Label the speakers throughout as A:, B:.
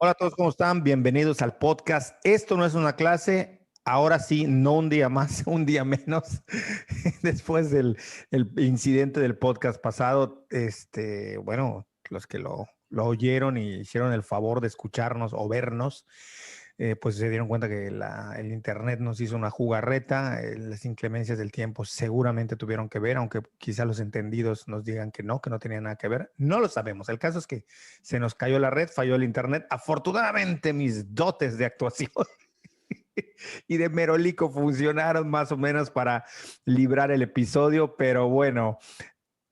A: Hola a todos, ¿cómo están? Bienvenidos al podcast. Esto no es una clase, ahora sí, no un día más, un día menos. Después del incidente del podcast pasado, bueno, los que lo oyeron y hicieron el favor de escucharnos o vernos, pues se dieron cuenta que el internet nos hizo una jugarreta, las inclemencias del tiempo seguramente tuvieron que ver, aunque quizá los entendidos nos digan que no tenía nada que ver. No lo sabemos. El caso es que se nos cayó la red, falló el internet. Afortunadamente mis dotes de actuación y de merolico funcionaron más o menos para librar el episodio, pero bueno,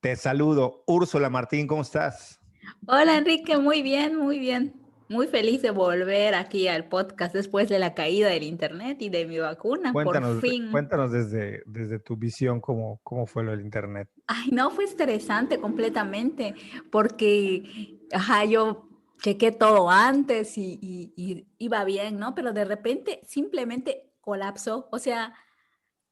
A: te saludo. Úrsula Martín, ¿cómo estás?
B: Hola Enrique, muy bien, muy bien. Muy feliz de volver aquí al podcast después de la caída del internet y de mi vacuna, por
A: Cuéntanos,
B: fin.
A: cuéntanos desde tu visión cómo fue lo del internet.
B: Ay, no, fue estresante completamente porque, yo chequé todo antes y iba bien, ¿no? Pero de repente simplemente colapsó. O sea,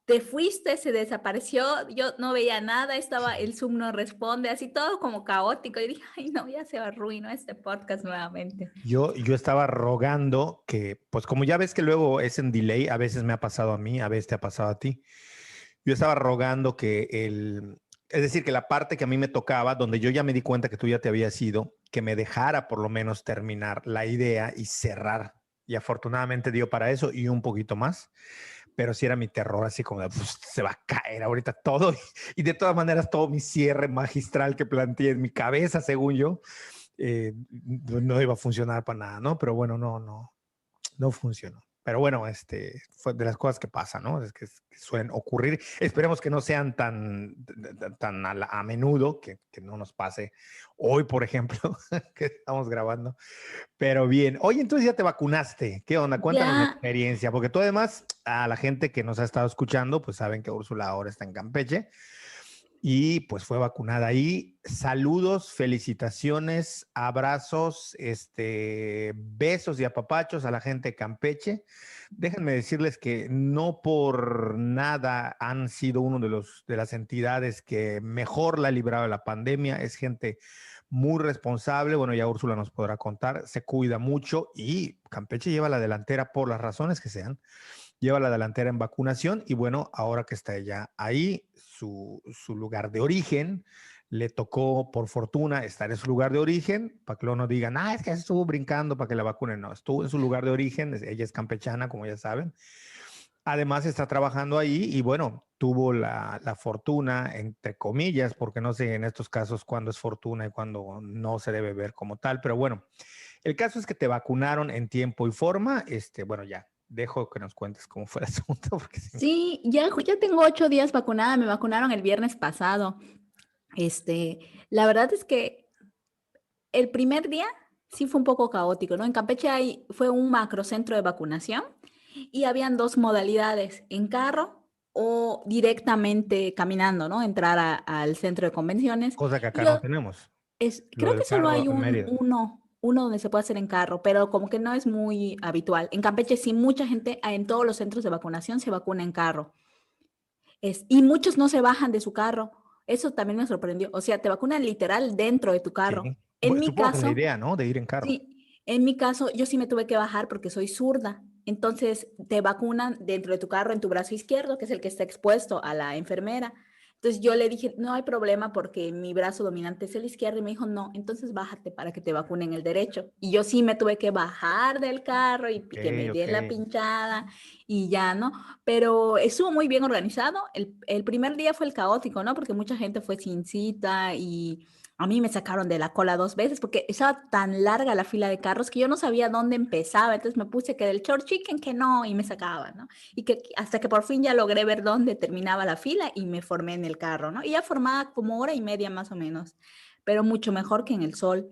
B: te fuiste, se desapareció, yo no veía nada, estaba el Zoom no responde, así todo como caótico. Y dije, ay, no, ya se arruinó este podcast nuevamente.
A: Yo estaba rogando que, pues como ya ves que luego es en delay, a veces me ha pasado a mí, a veces te ha pasado a ti. Yo estaba rogando es decir, que la parte que a mí me tocaba, donde yo ya me di cuenta que tú ya te habías ido, que me dejara por lo menos terminar la idea y cerrar. Y afortunadamente dio para eso y un poquito más, pero sí era mi terror, así como de, pues, se va a caer ahorita todo. Y de todas maneras, todo mi cierre magistral que planteé en mi cabeza, según yo, no iba a funcionar para nada, ¿no? Pero bueno, no funcionó. Pero bueno, fue de las cosas que pasan, ¿no? Es que suelen ocurrir. Esperemos que no sean tan a menudo, que no nos pase hoy, por ejemplo, que estamos grabando. Pero bien, oye, entonces ya te vacunaste. ¿Qué onda? Cuéntanos la
B: Ya,
A: experiencia, porque tú además, a la gente que nos ha estado escuchando, pues saben que Úrsula ahora está en Campeche y pues fue vacunada ahí. Saludos, felicitaciones, abrazos, besos y apapachos a la gente de Campeche. Déjenme decirles que no por nada han sido uno de las entidades que mejor la ha librado de la pandemia. Es gente muy responsable. Bueno, ya Úrsula nos podrá contar. Se cuida mucho y Campeche lleva la delantera por las razones que sean, lleva la delantera en vacunación y bueno, ahora que está ella ahí, su lugar de origen, le tocó por fortuna estar en su lugar de origen, para que luego no digan, es que estuvo brincando para que la vacunen, no, estuvo en su lugar de origen, ella es campechana, como ya saben, además está trabajando ahí y bueno, tuvo la fortuna, entre comillas, porque no sé en estos casos cuándo es fortuna y cuándo no se debe ver como tal, pero bueno, el caso es que te vacunaron en tiempo y forma. Bueno, ya, dejo que nos cuentes cómo fue el asunto. Porque sí.
B: sí, ya tengo 8 días vacunada, me vacunaron el viernes pasado. Este, la verdad es que el primer día sí fue un poco caótico, ¿no? En Campeche fue un macrocentro de vacunación y habían dos modalidades, en carro o directamente caminando, ¿no? Entrar al centro de convenciones.
A: Cosa que
B: Y
A: acá no
B: yo
A: tenemos. Lo
B: creo
A: del
B: que solo
A: carro
B: hay
A: en Mérida.
B: uno donde se puede hacer en carro, pero como que no es muy habitual. En Campeche sí, mucha gente en todos los centros de vacunación se vacuna en carro. Y muchos no se bajan de su carro. Eso también me sorprendió. O sea, te vacunan literal dentro de tu
A: Sí.
B: carro. En mi
A: Supongo que es la
B: caso,
A: idea, ¿no? De ir en carro.
B: sí, en mi caso, yo sí me tuve que bajar porque soy zurda. Entonces, te vacunan dentro de tu carro, en tu brazo izquierdo, que es el que está expuesto a la enfermera. Entonces, yo le dije, no hay problema porque mi brazo dominante es el izquierdo. Y me dijo, no, entonces bájate para que te vacunen el derecho. Y yo sí me tuve que bajar del carro y
A: Ok,
B: que me
A: ok.
B: den la pinchada y ya, ¿no? Pero estuvo muy bien organizado. El primer día fue el caótico, ¿no? Porque mucha gente fue sin cita y a mí me sacaron de la cola 2 veces porque estaba tan larga la fila de carros que yo no sabía dónde empezaba. Entonces me puse que del short chicken que no y me sacaban, ¿no? Y que hasta que por fin ya logré ver dónde terminaba la fila y me formé en el carro, ¿no? Y ya formaba como hora y media más o menos, pero mucho mejor que en el sol.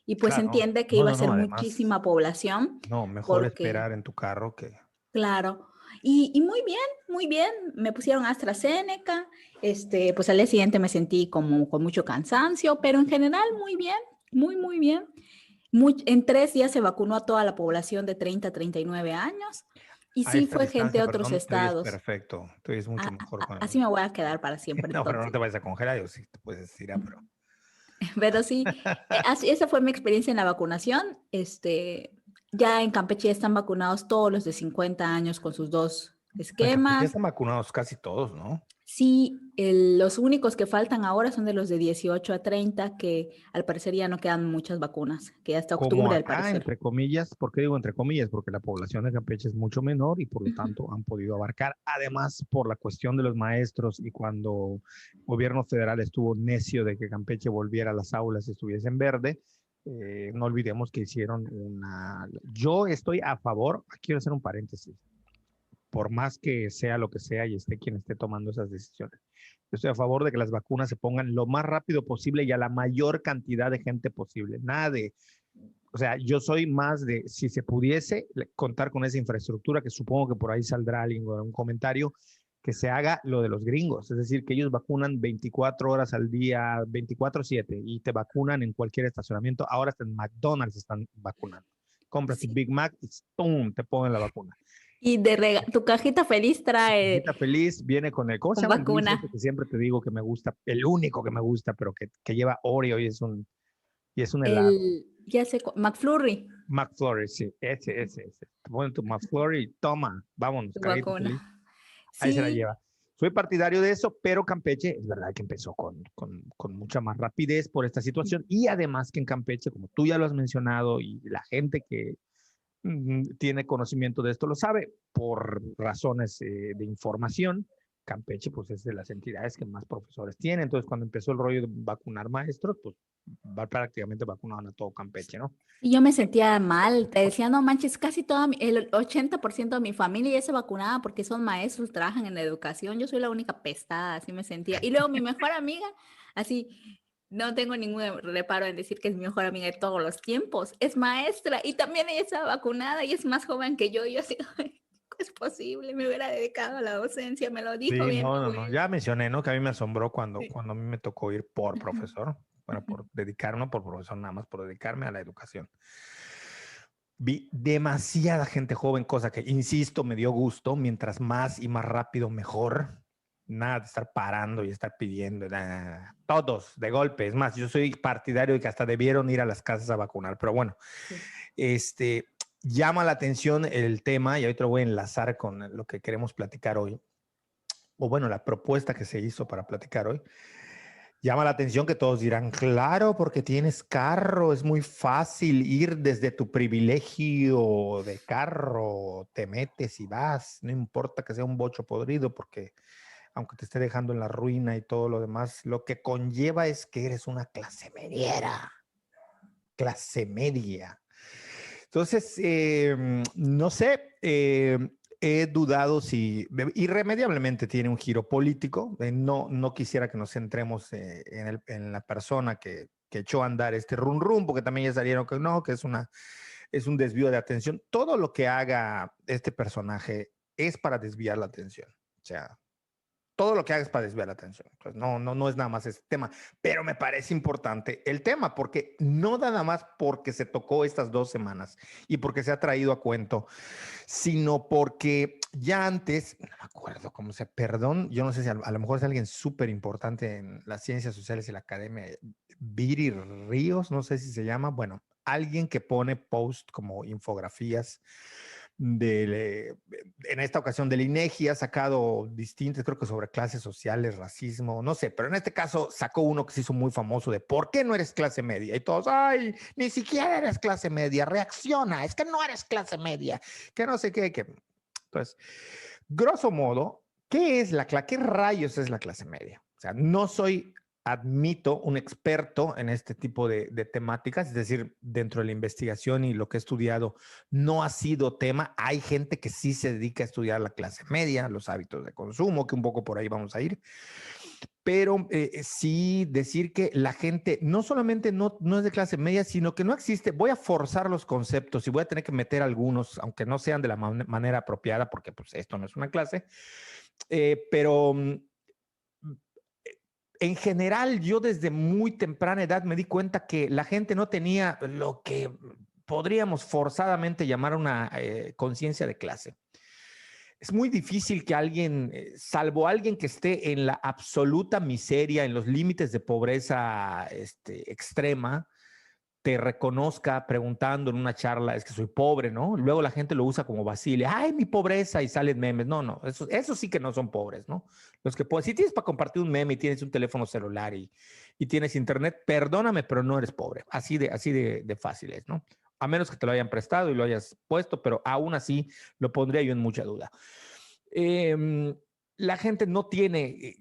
B: Y pues
A: Claro.
B: entiende que
A: No,
B: iba a
A: no, no.
B: ser
A: Además,
B: muchísima población
A: no, mejor
B: porque,
A: esperar en tu carro que.
B: claro. Y muy bien, me pusieron AstraZeneca, pues al día siguiente me sentí como con mucho cansancio, pero en general muy bien, muy bien. En 3 días se vacunó a toda la población de 30 a 39 años y
A: A
B: sí
A: esta
B: fue gente
A: distancia,
B: de otros
A: perdón, te oyes
B: estados.
A: perfecto. Te oyes mucho mejor con
B: Así
A: el.
B: me voy a quedar para siempre
A: No, pero no
B: entonces.
A: te vayas a congelar, yo sí te puedes decir, pero.
B: Pero sí, esa fue mi experiencia en la vacunación. Ya en Campeche ya están vacunados todos los de 50 años con sus 2
A: En Campeche ya
B: esquemas.
A: están vacunados casi todos, ¿no?
B: Sí, los únicos que faltan ahora son de los de 18 a 30, que al parecer ya no quedan muchas vacunas, que hasta
A: Como
B: octubre al
A: acá,
B: parecer.
A: entre comillas, ¿por qué digo entre comillas? Porque la población de Campeche es mucho menor y por lo
B: Ujú.
A: tanto han podido abarcar, además por la cuestión de los maestros y cuando el gobierno federal estuvo necio de que Campeche volviera a las aulas y estuviese en verde, no olvidemos que hicieron una... Yo estoy a favor, quiero hacer un paréntesis, por más que sea lo que sea y esté quien esté tomando esas decisiones. Yo estoy a favor de que las vacunas se pongan lo más rápido posible y a la mayor cantidad de gente posible. Nada de, o sea, yo soy más de, si se pudiese contar con esa infraestructura, que supongo que por ahí saldrá alguien con un comentario, que se haga lo de los gringos, es decir, que ellos vacunan 24 horas al día, 24/7, y te vacunan en cualquier estacionamiento. Ahora hasta en McDonald's están vacunando. Compras tu
B: Sí.
A: Big Mac y ¡pum! Te ponen la vacuna.
B: Y tu cajita feliz
A: Su
B: trae
A: cajita feliz viene con el, ¿cómo se
B: con
A: llama el dulce
B: vacuna.
A: ese que siempre te digo que me gusta? El único que me gusta, pero que lleva Oreo y es un helado.
B: Ya sé, McFlurry,
A: McFlurry, sí, ese. Te ponen tu McFlurry y toma, vámonos,
B: tu
A: carajita
B: vacuna.
A: feliz. Ahí se la
B: Sí,
A: lleva. Soy partidario de eso, pero Campeche es verdad que empezó con mucha más rapidez por esta situación y además que en Campeche, como tú ya lo has mencionado y la gente que tiene conocimiento de esto lo sabe por razones de información. Campeche, pues es de las entidades que más profesores tiene. Entonces, cuando empezó el rollo de vacunar maestros, pues prácticamente vacunaban a todo Campeche, ¿no?
B: y yo me sentía mal. Te decía, no manches, casi el 80% de mi familia ya se vacunaba porque son maestros, trabajan en la educación. Yo soy la única pestada, así me sentía. Y luego mi mejor amiga, así, no tengo ningún reparo en decir que es mi mejor amiga de todos los tiempos, es maestra y también ella está vacunada y es más joven que yo. Y yo así, "Ay, ¿cómo es posible? Me hubiera dedicado a la docencia, me lo dijo
A: Sí,
B: bien mi
A: no.
B: abuela.
A: Ya mencioné, ¿no? Que a mí me asombró
B: Sí.
A: cuando a mí me tocó ir por
B: Ujú,
A: profesor, bueno,
B: ujú.
A: por dedicarme, no por profesor, nada más por dedicarme a la educación. Vi demasiada gente joven, cosa que, insisto, me dio gusto. Mientras más y más rápido, mejor. Nada de estar parando y estar pidiendo. Nada. Todos, de golpe. Es más, yo soy partidario de que hasta debieron ir a las casas a vacunar. Pero bueno,
B: Sí.
A: este, llama la atención el tema y ahorita lo voy a enlazar con lo que queremos platicar hoy. O bueno, la propuesta que se hizo para platicar hoy. Llama la atención que todos dirán, claro, porque tienes carro, es muy fácil ir desde tu privilegio de carro, te metes y vas, no importa que sea un bocho podrido, porque aunque te esté dejando en la ruina y todo lo demás, lo que conlleva es que eres una clase mediera, clase media. Entonces, no sé, he dudado si irremediablemente tiene un giro político. No quisiera que nos centremos en la persona que echó a andar este run run, porque también ya salieron que no, que es un desvío de atención. Todo lo que haga este personaje es para desviar la atención. O sea, todo lo que hagas para desviar la atención. Pues no es nada más ese tema, pero me parece importante el tema, porque no nada más porque se tocó estas 2 semanas y porque se ha traído a cuento, sino porque ya antes, no me acuerdo cómo se, perdón, yo no sé si a lo mejor es alguien súper importante en las ciencias sociales y la academia, Viri Ríos, no sé si se llama, bueno, alguien que pone post como infografías en esta ocasión del INEGI ha sacado distintos, creo que sobre clases sociales, racismo, no sé, pero en este caso sacó uno que se hizo muy famoso de ¿por qué no eres clase media? Y todos, ay, ni siquiera eres clase media, reacciona, es que no eres clase media, que no sé qué, que... Entonces, grosso modo, ¿qué rayos es la clase media? O sea, no soy, admito, un experto en este tipo de temáticas, es decir, dentro de la investigación y lo que he estudiado, no ha sido tema. Hay gente que sí se dedica a estudiar la clase media, los hábitos de consumo, que un poco por ahí vamos a ir. Pero sí decir que la gente no solamente no es de clase media, sino que no existe. Voy a forzar los conceptos y voy a tener que meter algunos, aunque no sean de la manera apropiada, porque pues esto no es una clase. Pero en general, yo desde muy temprana edad me di cuenta que la gente no tenía lo que podríamos forzadamente llamar una conciencia de clase. Es muy difícil que alguien, salvo alguien que esté en la absoluta miseria, en los límites de pobreza extrema, te reconozca preguntando en una charla, es que soy pobre, ¿no? Luego la gente lo usa como vacile, ay, mi pobreza, y salen memes. No, no, eso sí que no son pobres, ¿no? Los que pueden, si tienes para compartir un meme y tienes un teléfono celular y tienes internet, perdóname, pero no eres pobre. Así de fácil es, ¿no? A menos que te lo hayan prestado y lo hayas puesto, pero aún así lo pondría yo en mucha duda. La gente no tiene,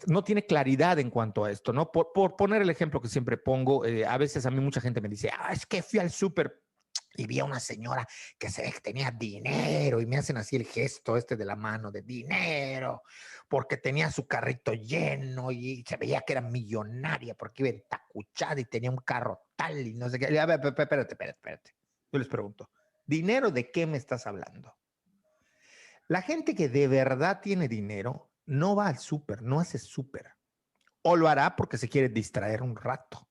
A: no tiene claridad en cuanto a esto, ¿no? Por poner el ejemplo que siempre pongo, a veces a mí mucha gente me dice, es que fui al súper y vi a una señora que se ve que tenía dinero y me hacen así el gesto de la mano de dinero, porque tenía su carrito lleno y se veía que era millonaria porque iba entacuchada y tenía un carro tal y no sé qué. A ver, espérate. Yo les pregunto, ¿dinero de qué me estás hablando? La gente que de verdad tiene dinero no va al súper, no hace súper. O lo hará porque se quiere distraer un rato.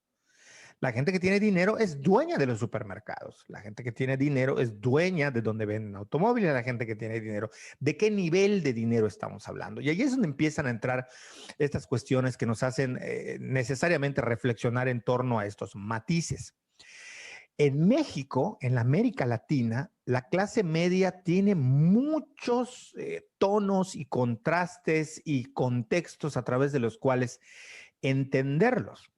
A: La gente que tiene dinero es dueña de los supermercados. La gente que tiene dinero es dueña de donde venden automóviles. La gente que tiene dinero, ¿de qué nivel de dinero estamos hablando? Y ahí es donde empiezan a entrar estas cuestiones que nos hacen necesariamente reflexionar en torno a estos matices. En México, en la América Latina, la clase media tiene muchos tonos y contrastes y contextos a través de los cuales entenderlos.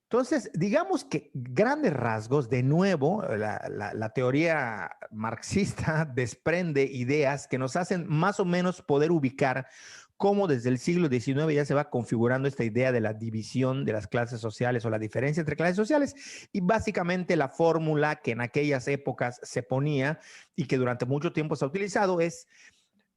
A: Entonces, digamos que grandes rasgos, de nuevo, la teoría marxista desprende ideas que nos hacen más o menos poder ubicar cómo desde el siglo XIX ya se va configurando esta idea de la división de las clases sociales o la diferencia entre clases sociales, y básicamente la fórmula que en aquellas épocas se ponía y que durante mucho tiempo se ha utilizado es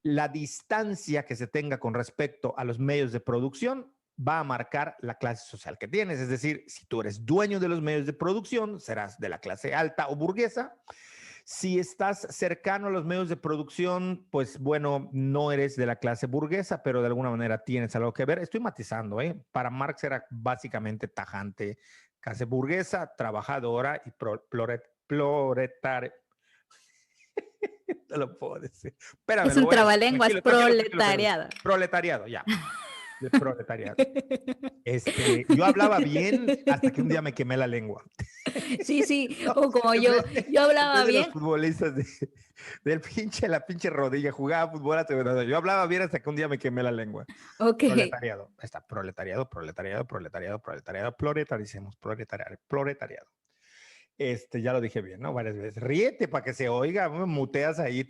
A: la distancia que se tenga con respecto a los medios de producción va a marcar la clase social que tienes. Es decir, si tú eres dueño de los medios de producción, serás de la clase alta o burguesa. Si estás cercano a los medios de producción, pues bueno, no eres de la clase burguesa, pero de alguna manera tienes algo que ver. Estoy matizando, ¿eh? Para Marx era básicamente tajante, clase burguesa, trabajadora y proletaria. No lo puedo decir. Espérame,
B: Es
A: lo
B: un
A: voy a decir.
B: trabalenguas,
A: Tranquilo.
B: proletariado.
A: Proletariado, ya. De proletariado. Yo hablaba bien hasta que un día me quemé la lengua.
B: Sí,
A: No,
B: o como yo hablaba
A: de los
B: bien.
A: futbolistas la pinche rodilla, jugaba fútbol hasta yo hablaba bien hasta que un día me quemé la lengua.
B: Ok.
A: Proletariado, está proletariado, proletariado. Ya lo dije bien, ¿no? Varias veces. Ríete para que se oiga, muteas ahí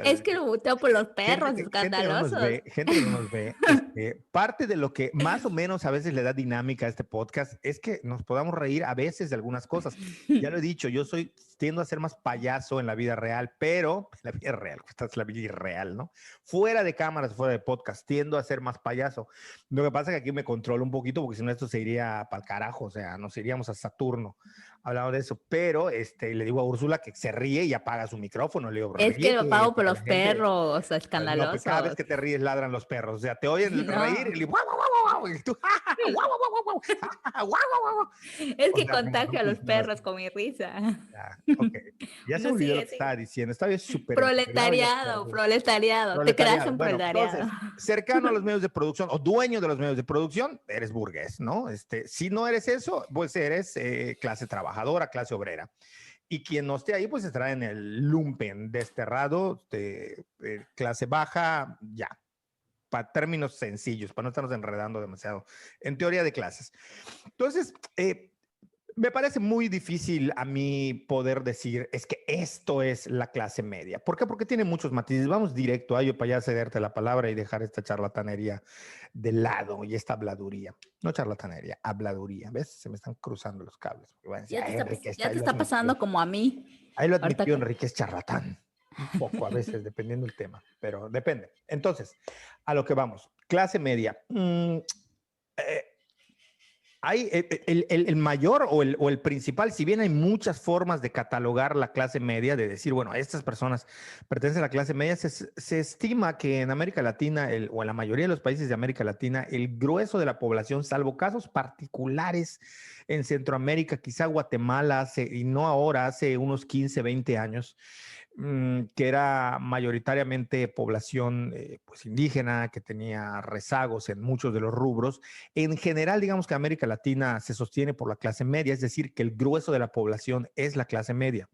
B: Es que lo boteo por los perros
A: gente que no nos
B: escandalosos.
A: ve, parte de lo que más o menos a veces le da dinámica a este podcast es que nos podamos reír a veces de algunas cosas. Ya lo he dicho, tiendo a ser más payaso en la vida real, pero en la vida real, esta es la vida irreal, ¿no? Fuera de cámaras, fuera de podcast, tiendo a ser más payaso. Lo que pasa es que aquí me controlo un poquito porque si no esto se iría para el carajo, o sea, nos iríamos a Saturno hablando de eso, pero le digo a Úrsula que se ríe y apaga su micrófono, le digo,
B: Es que lo
A: ríete
B: pago por
A: para que
B: los
A: la gente...
B: perros
A: No, pues cada vez
B: escandalosos.
A: que te ríes ladran los perros. O sea, te oyen reír
B: No.
A: y guau, guau, guau, guau, y tú, guau, guau, guau, guau, guau, guau, guau.
B: Es
A: O
B: que
A: sea, como no
B: contagio a los
A: funciona
B: perros
A: así.
B: con mi risa.
A: Ya, ok. Ya se me
B: No,
A: olvidó lo
B: sigue,
A: que estaba
B: sigue.
A: diciendo. Estaba bien súper encarrilado y ya se me
B: Proletariado,
A: olvidó.
B: proletariado. Te creas
A: Proletariado.
B: un
A: Bueno,
B: proletariado.
A: entonces, cercano a los medios de producción o dueño de los medios de producción, eres burgués, ¿no? Si no eres eso, pues eres clase trabajadora, clase obrera. Y quien no esté ahí, pues estará en el lumpen, desterrado, de clase baja, ya. Para términos sencillos, para no estarnos enredando demasiado en teoría de clases. Entonces, me parece muy difícil a mí poder decir, es que esto es la clase media. ¿Por qué? Porque tiene muchos matices. Vamos directo a ello para ya cederte la palabra y dejar esta charlatanería de lado y esta habladuría. No charlatanería, habladuría. ¿Ves? Se me están cruzando los cables. Van a decir, Enrique,
B: Ya te
A: ahí lo
B: está
A: admitió.
B: pasando como a mí.
A: Ahí lo
B: Ahorita
A: admitió
B: que...
A: Enrique, es charlatán. Un poco a veces, dependiendo del tema, pero depende. Entonces, a lo que vamos. Clase media. Hay el mayor o el principal, si bien hay muchas formas de catalogar la clase media, de decir, bueno, estas personas pertenecen a la clase media, se estima que en América Latina, o en la mayoría de los países de América Latina, el grueso de la población, salvo casos particulares en Centroamérica, quizá Guatemala, y no ahora, hace unos 15, 20 años, que era mayoritariamente población pues indígena, que tenía rezagos en muchos de los rubros. En general, digamos que América Latina se sostiene por la clase media, es decir, que el grueso de la población es la clase media.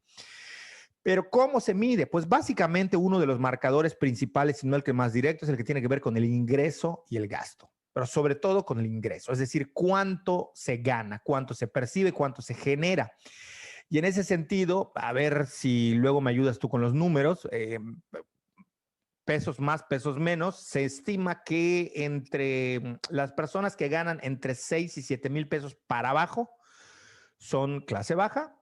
A: Pero ¿cómo se mide? Pues básicamente uno de los marcadores principales, si no el que más directo, es el que tiene que ver con el ingreso y el gasto, pero sobre todo con el ingreso, es decir, cuánto se gana, cuánto se percibe, cuánto se genera. Y en ese sentido, a ver si luego me ayudas tú con los números, pesos más, pesos menos, se estima que entre las personas que ganan entre 6 y 7 mil pesos para abajo son clase baja.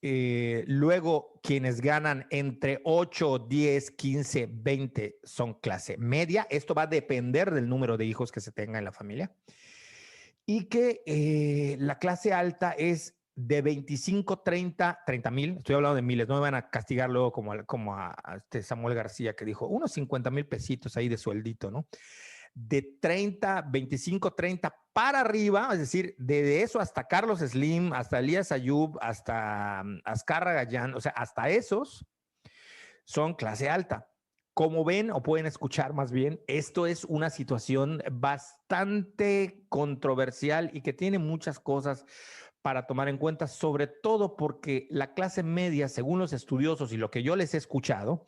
A: Luego, quienes ganan entre 8, 10, 15, 20 son clase media. Esto va a depender del número de hijos que se tenga en la familia. Y que la clase alta es de 25, 30 mil. Estoy hablando de miles, no me van a castigar luego como a este Samuel García que dijo unos 50 mil pesitos ahí de sueldito, ¿no? De 30, 25, 30 para arriba, es decir, de eso hasta Carlos Slim, hasta Elías Ayub, hasta Azcarra Gallán, o sea, hasta esos son clase alta. Como ven o pueden escuchar más bien, esto es una situación bastante controversial y que tiene muchas cosas para tomar en cuenta, sobre todo porque la clase media, según los estudiosos y lo que yo les he escuchado,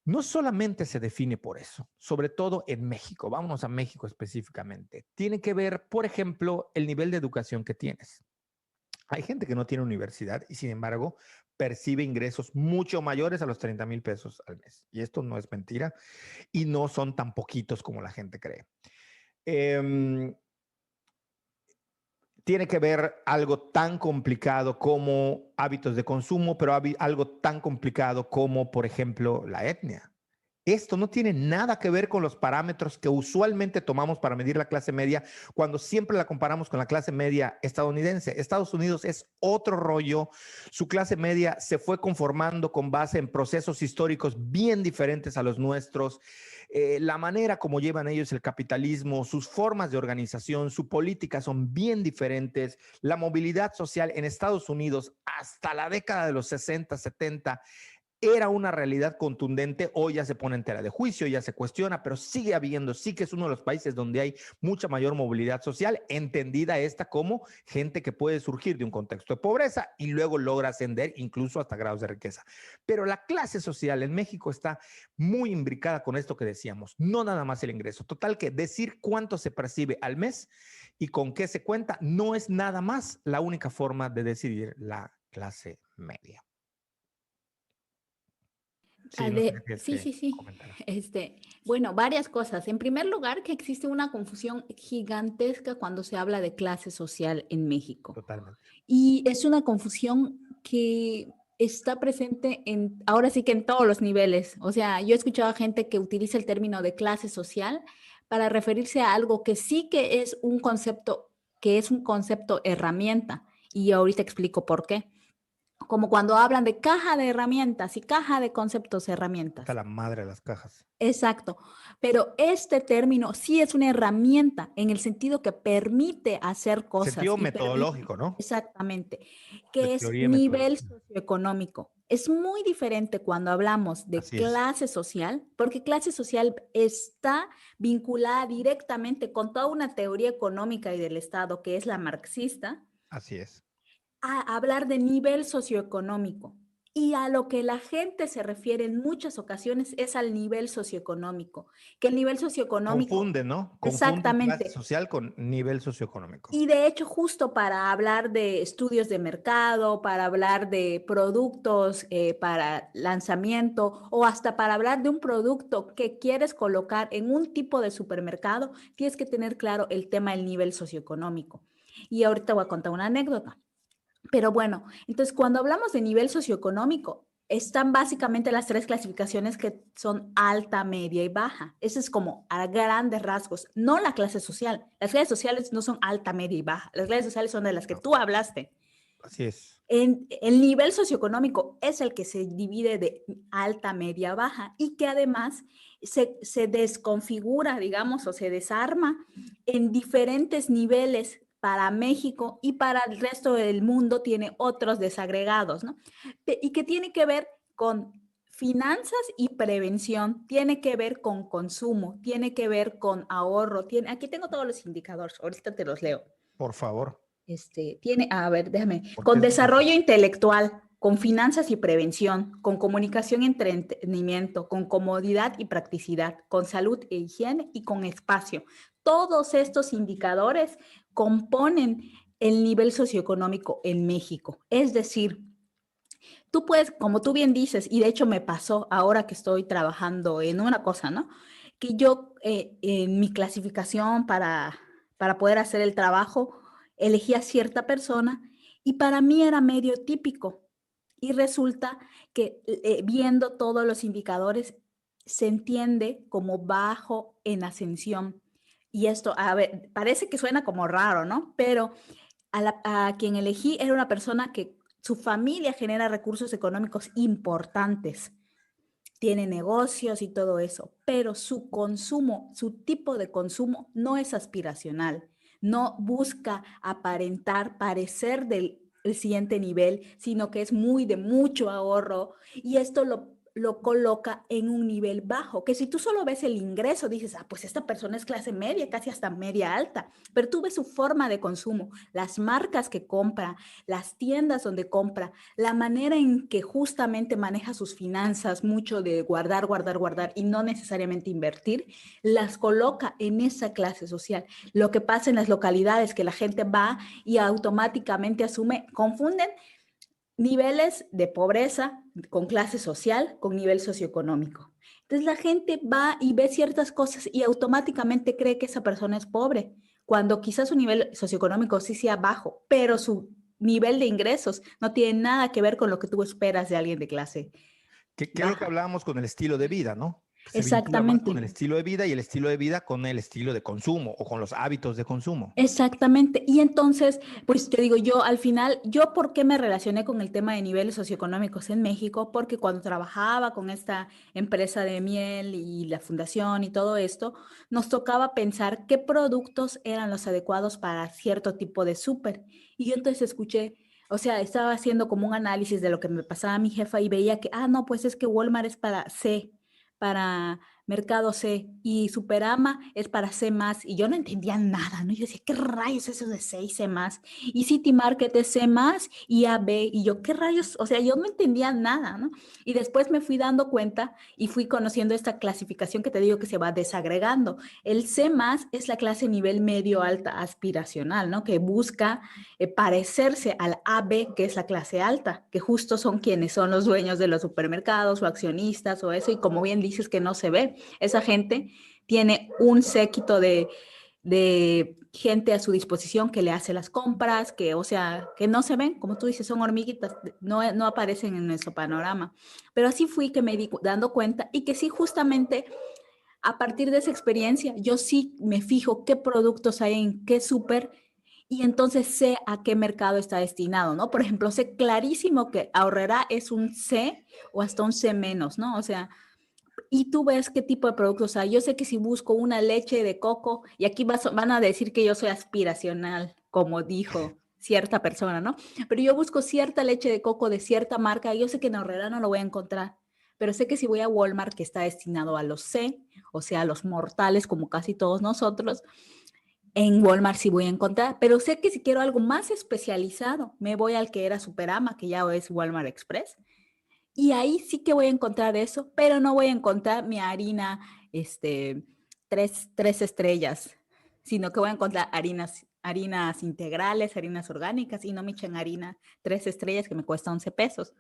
A: no solamente se define por eso, sobre todo en México, vámonos a México específicamente. Tiene que ver, por ejemplo, el nivel de educación que tienes. Hay gente que no tiene universidad y sin embargo percibe ingresos mucho mayores a los 30 mil pesos al mes. Y esto no es mentira y no son tan poquitos como la gente cree. Tiene que ver algo tan complicado como hábitos de consumo, pero algo tan complicado como, por ejemplo, la etnia. Esto no tiene nada que ver con los parámetros que usualmente tomamos para medir la clase media cuando siempre la comparamos con la clase media estadounidense. Estados Unidos es otro rollo. Su clase media se fue conformando con base en procesos históricos bien diferentes a los nuestros. La manera como llevan ellos el capitalismo, sus formas de organización, su política son bien diferentes. La movilidad social en Estados Unidos hasta la década de los 60, 70 era una realidad contundente. Hoy ya se pone en tela de juicio, ya se cuestiona, pero sigue habiendo, sí que es uno de los países donde hay mucha mayor movilidad social, entendida esta como gente que puede surgir de un contexto de pobreza y luego logra ascender incluso hasta grados de riqueza. Pero la clase social en México está muy imbricada con esto que decíamos, no nada más el ingreso. Total que decir cuánto se percibe al mes y con qué se cuenta no es nada más la única forma de decidir la clase media. Sí, no sé qué tienes
B: Sí,
A: que
B: sí, sí.
A: comentar.
B: Bueno, varias cosas. En primer lugar, que existe una confusión gigantesca cuando se habla de clase social en México.
A: Totalmente.
B: Y es una confusión que está presente ahora sí que en todos los niveles. O sea, yo he escuchado a gente que utiliza el término de clase social para referirse a algo que sí que es un concepto herramienta. Y ahorita explico por qué. Como cuando hablan de caja de herramientas y caja de conceptos
A: Está
B: herramientas.
A: la madre de las cajas.
B: Exacto, pero este término sí es una herramienta en el sentido que permite hacer cosas
A: Sentido
B: y permite,
A: metodológico, ¿no?
B: exactamente,
A: De
B: que es
A: teoría y
B: nivel
A: metodología.
B: socioeconómico. Es muy diferente cuando hablamos de
A: Así es.
B: clase social, porque clase social está vinculada directamente con toda una teoría económica y del Estado que es la marxista,
A: Así es.
B: a hablar de nivel socioeconómico. Y a lo que la gente se refiere en muchas ocasiones es al nivel socioeconómico, que el nivel socioeconómico,
A: Confunden, ¿no? Confunden clase
B: exactamente.
A: social con nivel socioeconómico.
B: Y de hecho, justo para hablar de estudios de mercado, para hablar de productos para lanzamiento o hasta para hablar de un producto que quieres colocar en un tipo de supermercado, tienes que tener claro el tema del nivel socioeconómico. Y ahorita voy a contar una anécdota. Pero bueno, entonces cuando hablamos de nivel socioeconómico, están básicamente las tres clasificaciones que son alta, media y baja. Eso es como a grandes rasgos, no la clase social. Las clases sociales no son alta, media y baja. Las clases sociales son de las que
A: No,
B: tú hablaste.
A: así es.
B: El nivel socioeconómico es el que se divide de alta, media, baja y que además se desconfigura, digamos, o se desarma en diferentes niveles para México y para el resto del mundo tiene otros desagregados, ¿no? Y que tiene que ver con finanzas y prevención, tiene que ver con consumo, tiene que ver con ahorro, aquí tengo todos los indicadores, ahorita te los leo.
A: Por favor.
B: A ver, déjame,
A: Porque
B: con
A: es muy
B: desarrollo
A: importante.
B: intelectual, con finanzas y prevención, con comunicación y entretenimiento, con comodidad y practicidad, con salud e higiene y con espacio. Todos estos indicadores componen el nivel socioeconómico en México. Es decir, tú puedes, como tú bien dices, y de hecho me pasó ahora que estoy trabajando en una cosa, ¿no? Que yo en mi clasificación para poder hacer el trabajo, elegí a cierta persona y para mí era medio típico. Y resulta que viendo todos los indicadores, se entiende como bajo en ascensión. Y esto, a ver, parece que suena como raro, ¿no? Pero a quien elegí era una persona que su familia genera recursos económicos importantes, tiene negocios y todo eso, pero su consumo, su tipo de consumo no es aspiracional, no busca aparentar, parecer del el siguiente nivel, sino que es muy de mucho ahorro y esto lo coloca en un nivel bajo, que si tú solo ves el ingreso, dices, pues esta persona es clase media, casi hasta media alta, pero tú ves su forma de consumo, las marcas que compra, las tiendas donde compra, la manera en que justamente maneja sus finanzas, mucho de guardar, guardar, guardar y no necesariamente invertir, las coloca en esa clase social. Lo que pasa en las localidades, que la gente va y automáticamente asume, confunden niveles de pobreza con clase social, con nivel socioeconómico. Entonces la gente va y ve ciertas cosas y automáticamente cree que esa persona es pobre, cuando quizás su nivel socioeconómico sí sea bajo, pero su nivel de ingresos no tiene nada que ver con lo que tú esperas de alguien de clase
A: ¿Qué es lo que
B: baja.
A: hablábamos con el estilo de vida, no? Se vincula más
B: Exactamente.
A: con el estilo de vida y el estilo de vida con el estilo de consumo o con los hábitos de consumo.
B: Exactamente. Y entonces, pues te digo, yo al final, ¿yo por qué me relacioné con el tema de niveles socioeconómicos en México? Porque cuando trabajaba con esta empresa de miel y la fundación y todo esto, nos tocaba pensar qué productos eran los adecuados para cierto tipo de súper. Y yo entonces escuché, o sea, estaba haciendo como un análisis de lo que me pasaba a mi jefa y veía que, no, pues es que Walmart es para C, para Mercado C y Superama es para C más y yo no entendía nada, ¿no? Yo decía, ¿qué rayos es eso de C y C más? Y City Market es C más y AB y yo, ¿qué rayos? O sea, yo no entendía nada, ¿no? Y después me fui dando cuenta y fui conociendo esta clasificación que te digo que se va desagregando. El C más es la clase nivel medio alta aspiracional, ¿no? Que busca parecerse al AB, que es la clase alta, que justo son quienes son los dueños de los supermercados o accionistas o eso, y como bien dices que no se ve, esa gente tiene un séquito de gente a su disposición que le hace las compras, que, o sea, que no se ven, como tú dices, son hormiguitas, no aparecen en nuestro panorama. Pero así fui que me di dando cuenta y que sí, justamente a partir de esa experiencia, yo sí me fijo qué productos hay en qué súper y entonces sé a qué mercado está destinado, ¿no? Por ejemplo, sé clarísimo que Ahorrera es un C o hasta un C menos, ¿no? O sea, y tú ves qué tipo de productos hay. Yo sé que si busco una leche de coco, y aquí van a decir que yo soy aspiracional, como dijo cierta persona, ¿no? Pero yo busco cierta leche de coco de cierta marca, y yo sé que en Ahorrera no lo voy a encontrar. Pero sé que si voy a Walmart, que está destinado a los C, o sea, a los mortales, como casi todos nosotros, en Walmart sí voy a encontrar. Pero sé que si quiero algo más especializado, me voy al que era Superama, que ya es Walmart Express, y ahí sí que voy a encontrar eso, pero no voy a encontrar mi harina, tres estrellas, sino que voy a encontrar harinas integrales, harinas orgánicas, y no me echen harina 3 estrellas que me cuesta 11 pesos.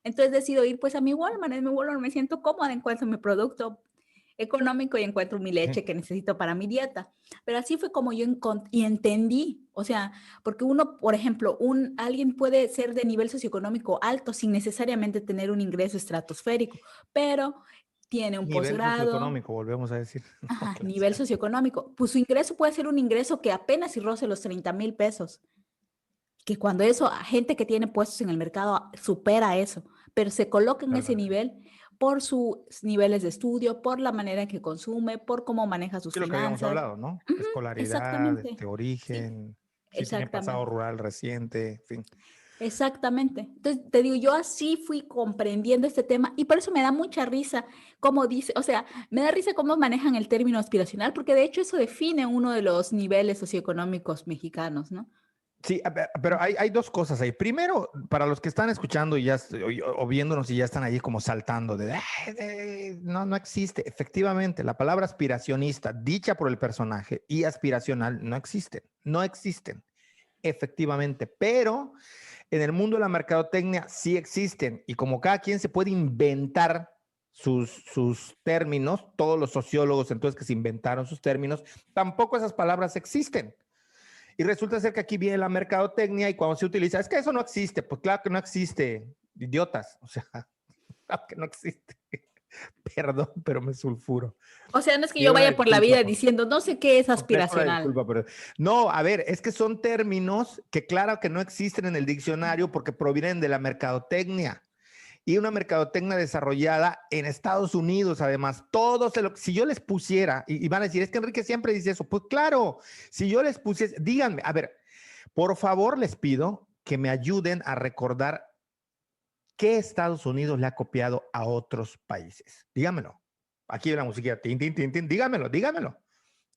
B: Entonces decido ir pues a mi Walmart, en mi Walmart me siento cómoda, encuentro mi producto económico y encuentro mi leche que necesito para mi dieta. Pero así fue como yo y entendí, o sea, porque uno, por ejemplo, alguien puede ser de nivel socioeconómico alto sin necesariamente tener un ingreso estratosférico, pero tiene un
A: Nivel
B: posgrado,
A: socioeconómico, volvemos a decir. No,
B: ajá,
A: clase
B: nivel
A: alta.
B: socioeconómico, pues su ingreso puede ser un ingreso que apenas si roce los 30,000 pesos, que cuando eso, gente que tiene puestos en el mercado supera eso, pero se coloca en ese
A: Totalmente.
B: nivel por sus niveles de estudio, por la manera en que consume, por cómo maneja sus
A: Sí, lo que habíamos
B: finanzas.
A: hablado, ¿no?
B: Ujú,
A: Escolaridad,
B: exactamente. Sí,
A: origen, si tiene pasado
B: exactamente.
A: rural reciente, en fin.
B: Exactamente. Entonces, te digo, yo así fui comprendiendo este tema y por eso me da mucha risa cómo dice, o sea, me da risa cómo manejan el término aspiracional, porque de hecho eso define uno de los niveles socioeconómicos mexicanos, ¿no?
A: Sí, pero hay dos cosas ahí. Primero, para los que están escuchando y ya, o viéndonos y ya están ahí como saltando de, no, no existe. Efectivamente, la palabra aspiracionista, dicha por el personaje, y aspiracional no existen. No existen, efectivamente. Pero en el mundo de la mercadotecnia sí existen. Y como cada quien se puede inventar sus términos, todos los sociólogos entonces que se inventaron sus términos, tampoco esas palabras existen. Y resulta ser que aquí viene la mercadotecnia y cuando se utiliza, es que eso no existe. Pues claro que no existe, idiotas. O sea, claro que no existe. Perdón, pero me sulfuro.
B: O sea, no es que yo
A: Pido una
B: vaya por la
A: disculpa.
B: vida diciendo, no sé qué es
A: Ofrezco una
B: aspiracional.
A: disculpa, pero no, a ver, es que son términos que claro que no existen en el diccionario porque provienen de la mercadotecnia y una mercadotecnia desarrollada en Estados Unidos, además. Todo se lo, si yo les pusiera, y van a decir, es que Enrique siempre dice eso, pues claro, si yo les pusiese, díganme, a ver, por favor les pido que me ayuden a recordar qué Estados Unidos le ha copiado a otros países. Díganmelo. Aquí hay la musiquita, tin, tin, tin, tin, díganmelo, díganmelo.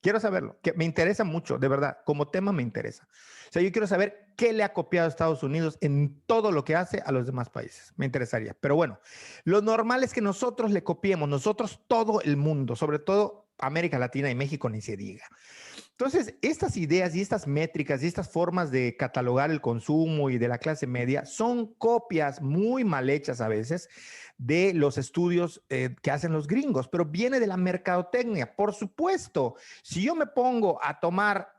A: Quiero saberlo, que me interesa mucho, de verdad, como tema me interesa. O sea, yo quiero saber qué le ha copiado a Estados Unidos en todo lo que hace a los demás países. Me interesaría. Pero bueno, lo normal es que nosotros le copiemos, nosotros todo el mundo, sobre todo América Latina y México, ni se diga. Entonces, estas ideas y estas métricas y estas formas de catalogar el consumo y de la clase media son copias muy mal hechas a veces de los estudios que hacen los gringos, pero viene de la mercadotecnia. Por supuesto, si yo me pongo a tomar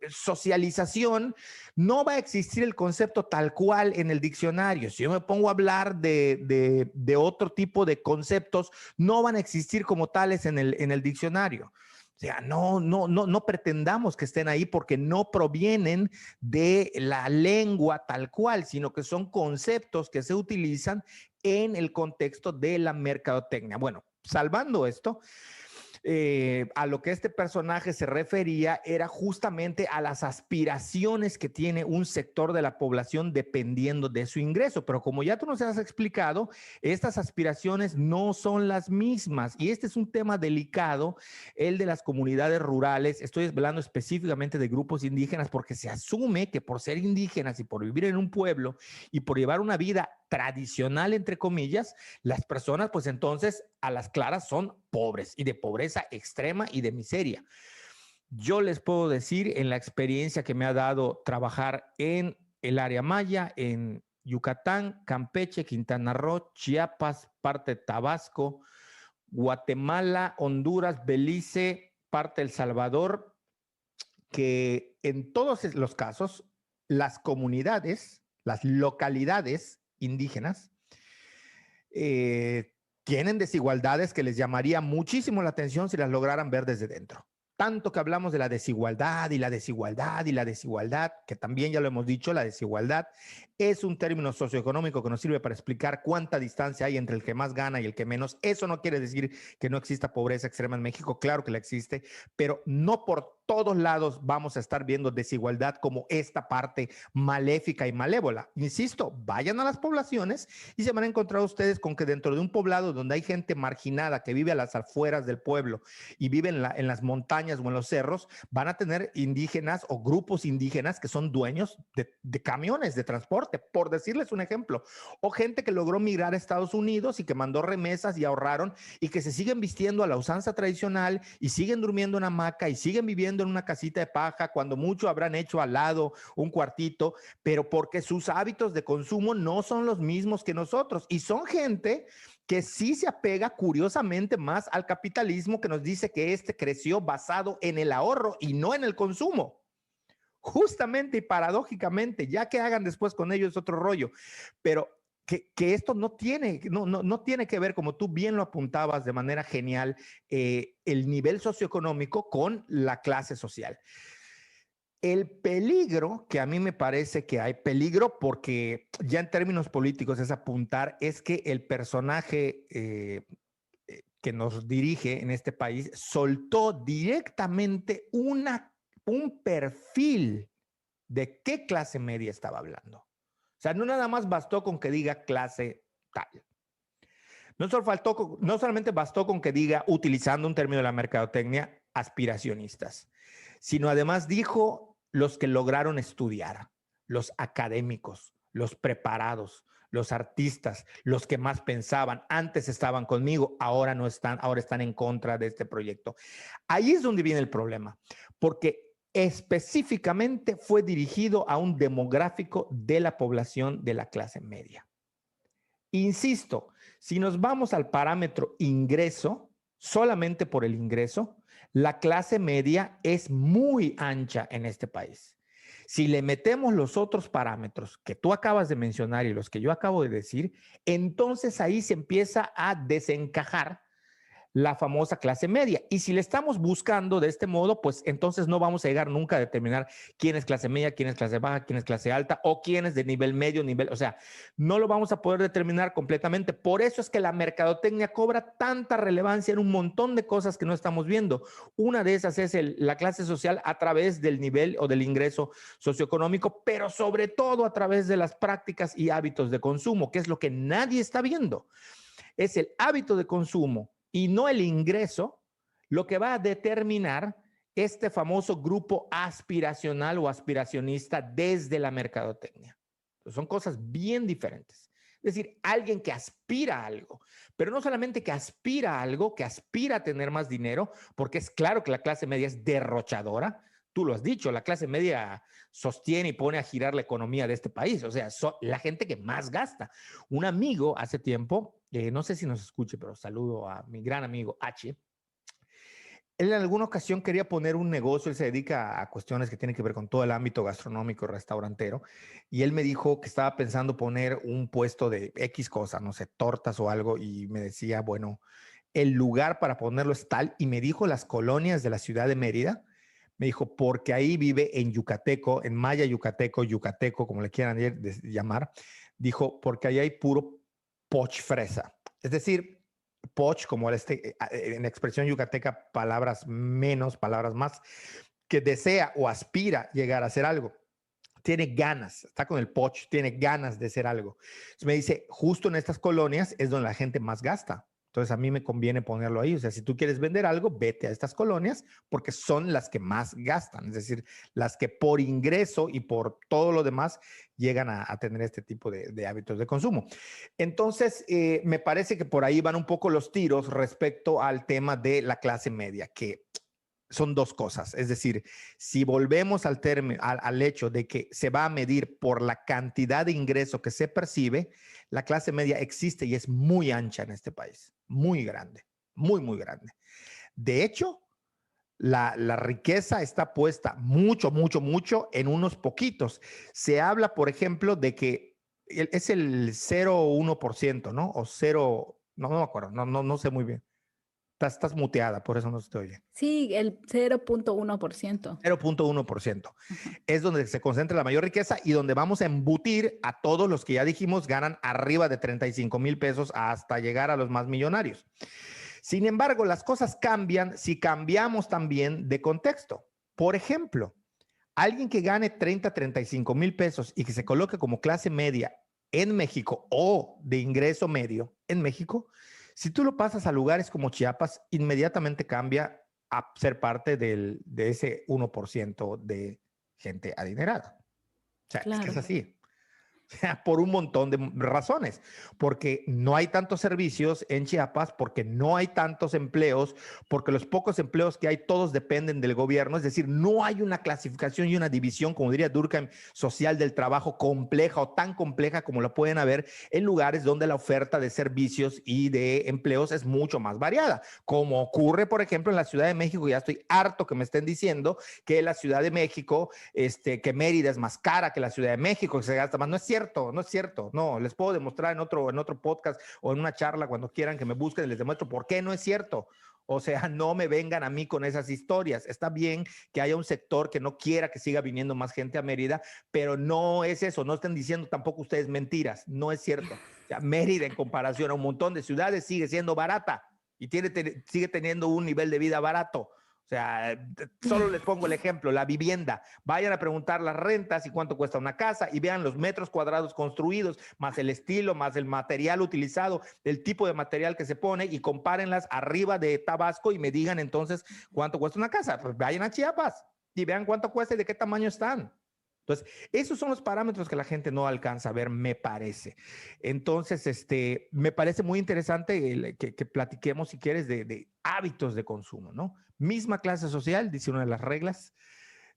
A: socialización, no va a existir el concepto tal cual en el diccionario. Si yo me pongo a hablar de otro tipo de conceptos, no van a existir como tales en el diccionario. O sea, no pretendamos que estén ahí porque no provienen de la lengua tal cual, sino que son conceptos que se utilizan en el contexto de la mercadotecnia. Bueno, salvando esto, a lo que este personaje se refería era justamente a las aspiraciones que tiene un sector de la población dependiendo de su ingreso. Pero como ya tú nos has explicado, estas aspiraciones no son las mismas y este es un tema delicado, el de las comunidades rurales. Estoy hablando específicamente de grupos indígenas porque se asume que por ser indígenas y por vivir en un pueblo y por llevar una vida tradicional, entre comillas, las personas pues entonces a las claras son pobres y de pobreza extrema y de miseria. Yo les puedo decir en la experiencia que me ha dado trabajar en el área maya, en Yucatán, Campeche, Quintana Roo, Chiapas, parte de Tabasco, Guatemala, Honduras, Belice, parte de El Salvador, que en todos los casos las comunidades, las localidades indígenas tienen desigualdades que les llamaría muchísimo la atención si las lograran ver desde dentro. Tanto que hablamos de la desigualdad y la desigualdad y la desigualdad, que también ya lo hemos dicho, la desigualdad es un término socioeconómico que nos sirve para explicar cuánta distancia hay entre el que más gana y el que menos. Eso no quiere decir que no exista pobreza extrema en México, claro que la existe, pero no por todos lados vamos a estar viendo desigualdad como esta parte maléfica y malévola. Insisto, vayan a las poblaciones y se van a encontrar ustedes con que dentro de un poblado donde hay gente marginada que vive a las afueras del pueblo y vive en las montañas o en los cerros, van a tener indígenas o grupos indígenas que son dueños de camiones de transporte, por decirles un ejemplo, o gente que logró migrar a Estados Unidos y que mandó remesas y ahorraron y que se siguen vistiendo a la usanza tradicional y siguen durmiendo en hamaca y siguen viviendo en una casita de paja, cuando mucho habrán hecho al lado un cuartito, pero porque sus hábitos de consumo no son los mismos que nosotros y son gente que sí se apega curiosamente más al capitalismo, que nos dice que este creció basado en el ahorro y no en el consumo. Justamente y paradójicamente, ya que hagan después con ellos otro rollo, pero que esto no tiene que ver, como tú bien lo apuntabas de manera genial, el nivel socioeconómico con la clase social. El peligro, que a mí me parece que hay peligro, porque ya en términos políticos es apuntar, es que el personaje que nos dirige en este país soltó directamente un perfil de qué clase media estaba hablando. O sea, no nada más bastó con que diga clase tal. No solamente bastó con que diga, utilizando un término de la mercadotecnia, aspiracionistas, sino además dijo los que lograron estudiar, los académicos, los preparados, los artistas, los que más pensaban, antes estaban conmigo, ahora no están, ahora están en contra de este proyecto. Ahí es donde viene el problema, porque específicamente fue dirigido a un demográfico de la población de la clase media. Insisto, si nos vamos al parámetro ingreso, solamente por el ingreso, la clase media es muy ancha en este país. Si le metemos los otros parámetros que tú acabas de mencionar y los que yo acabo de decir, entonces ahí se empieza a desencajar la famosa clase media. Y si le estamos buscando de este modo, pues entonces no vamos a llegar nunca a determinar quién es clase media, quién es clase baja, quién es clase alta o quién es de nivel medio, o sea, no lo vamos a poder determinar completamente. Por eso es que la mercadotecnia cobra tanta relevancia en un montón de cosas que no estamos viendo. Una de esas es la clase social a través del nivel o del ingreso socioeconómico, pero sobre todo a través de las prácticas y hábitos de consumo, que es lo que nadie está viendo. Es el hábito de consumo y no el ingreso lo que va a determinar este famoso grupo aspiracional o aspiracionista desde la mercadotecnia. Son cosas bien diferentes. Es decir, alguien que aspira a algo, pero no solamente que aspira a algo, que aspira a tener más dinero, porque es claro que la clase media es derrochadora. Tú lo has dicho, la clase media sostiene y pone a girar la economía de este país. O sea, la gente que más gasta. Un amigo hace tiempo, no sé si nos escuche, pero saludo a mi gran amigo H. Él en alguna ocasión quería poner un negocio, él se dedica a cuestiones que tienen que ver con todo el ámbito gastronómico, restaurantero, y él me dijo que estaba pensando poner un puesto de X cosa, no sé, tortas o algo, y me decía, bueno, el lugar para ponerlo es tal, y me dijo las colonias de la ciudad de Mérida, me dijo, porque ahí vive en yucateco, en maya yucateco, yucateco, como le quieran llamar, dijo, porque ahí hay puro poch fresa. Es decir, poch, como en expresión yucateca, palabras menos, palabras más, que desea o aspira llegar a hacer algo. Tiene ganas, está con el poch, tiene ganas de hacer algo. Entonces me dice, justo en estas colonias es donde la gente más gasta. Entonces a mí me conviene ponerlo ahí. O sea, si tú quieres vender algo, vete a estas colonias porque son las que más gastan. Es decir, las que por ingreso y por todo lo demás llegan a tener este tipo de hábitos de consumo. Entonces, me parece que por ahí van un poco los tiros respecto al tema de la clase media, que son dos cosas. Es decir, si volvemos al hecho de que se va a medir por la cantidad de ingreso que se percibe, la clase media existe y es muy ancha en este país, muy grande, muy, muy grande. De hecho, la riqueza está puesta mucho, mucho, mucho en unos poquitos. Se habla, por ejemplo, de que es el 0,1%, ¿no? O 0, no me acuerdo, no sé muy bien. Estás muteada, por eso no se te oye.
B: Sí, el 0,1%.
A: 0,1%.
B: Ajá.
A: Es donde se concentra la mayor riqueza y donde vamos a embutir a todos los que ya dijimos ganan arriba de 35,000 pesos hasta llegar a los más millonarios. Sin embargo, las cosas cambian si cambiamos también de contexto. Por ejemplo, alguien que gane 35,000 pesos y que se coloque como clase media en México o de ingreso medio en México, si tú lo pasas a lugares como Chiapas, inmediatamente cambia a ser parte de ese 1% de gente adinerada. O sea, es que es
B: Claro.
A: así. Por un montón de razones, porque no hay tantos servicios en Chiapas, porque no hay tantos empleos, porque los pocos empleos que hay todos dependen del gobierno, es decir, no hay una clasificación y una división, como diría Durkheim, social del trabajo compleja o tan compleja como la pueden haber en lugares donde la oferta de servicios y de empleos es mucho más variada, como ocurre, por ejemplo, en la Ciudad de México. Ya estoy harto que me estén diciendo que la Ciudad de México, que Mérida es más cara que la Ciudad de México, que se gasta más. No es cierto. No es cierto, no, les puedo demostrar en otro podcast o en una charla cuando quieran que me busquen, les demuestro por qué no es cierto. O sea, no me vengan a mí con esas historias. Está bien que haya un sector que no quiera que siga viniendo más gente a Mérida, pero no es eso, no estén diciendo tampoco ustedes mentiras, no es cierto. O sea, Mérida en comparación a un montón de ciudades sigue siendo barata y sigue teniendo un nivel de vida barato. O sea, solo les pongo el ejemplo, la vivienda. Vayan a preguntar las rentas y cuánto cuesta una casa y vean los metros cuadrados construidos, más el estilo, más el material utilizado, el tipo de material que se pone y compárenlas arriba de Tabasco y me digan entonces cuánto cuesta una casa. Pues vayan a Chiapas y vean cuánto cuesta y de qué tamaño están. Entonces, esos son los parámetros que la gente no alcanza a ver, me parece. Entonces, me parece muy interesante que platiquemos, si quieres, de hábitos de consumo, ¿no? Misma clase social, dice una de las reglas,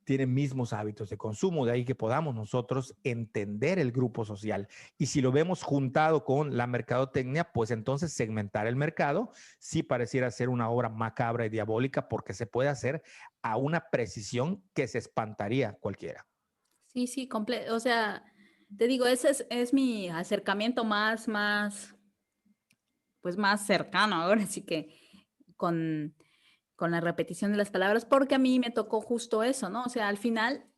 A: tiene mismos hábitos de consumo, de ahí que podamos nosotros entender el grupo social. Y si lo vemos juntado con la mercadotecnia, pues entonces segmentar el mercado sí pareciera ser una obra macabra y diabólica porque se puede hacer a una precisión que se espantaría cualquiera.
B: Sí, sí, o sea, te digo, ese es mi acercamiento pues más cercano ahora, sí que con, con la repetición de las palabras, porque a mí me tocó justo eso, ¿no? O sea, al final,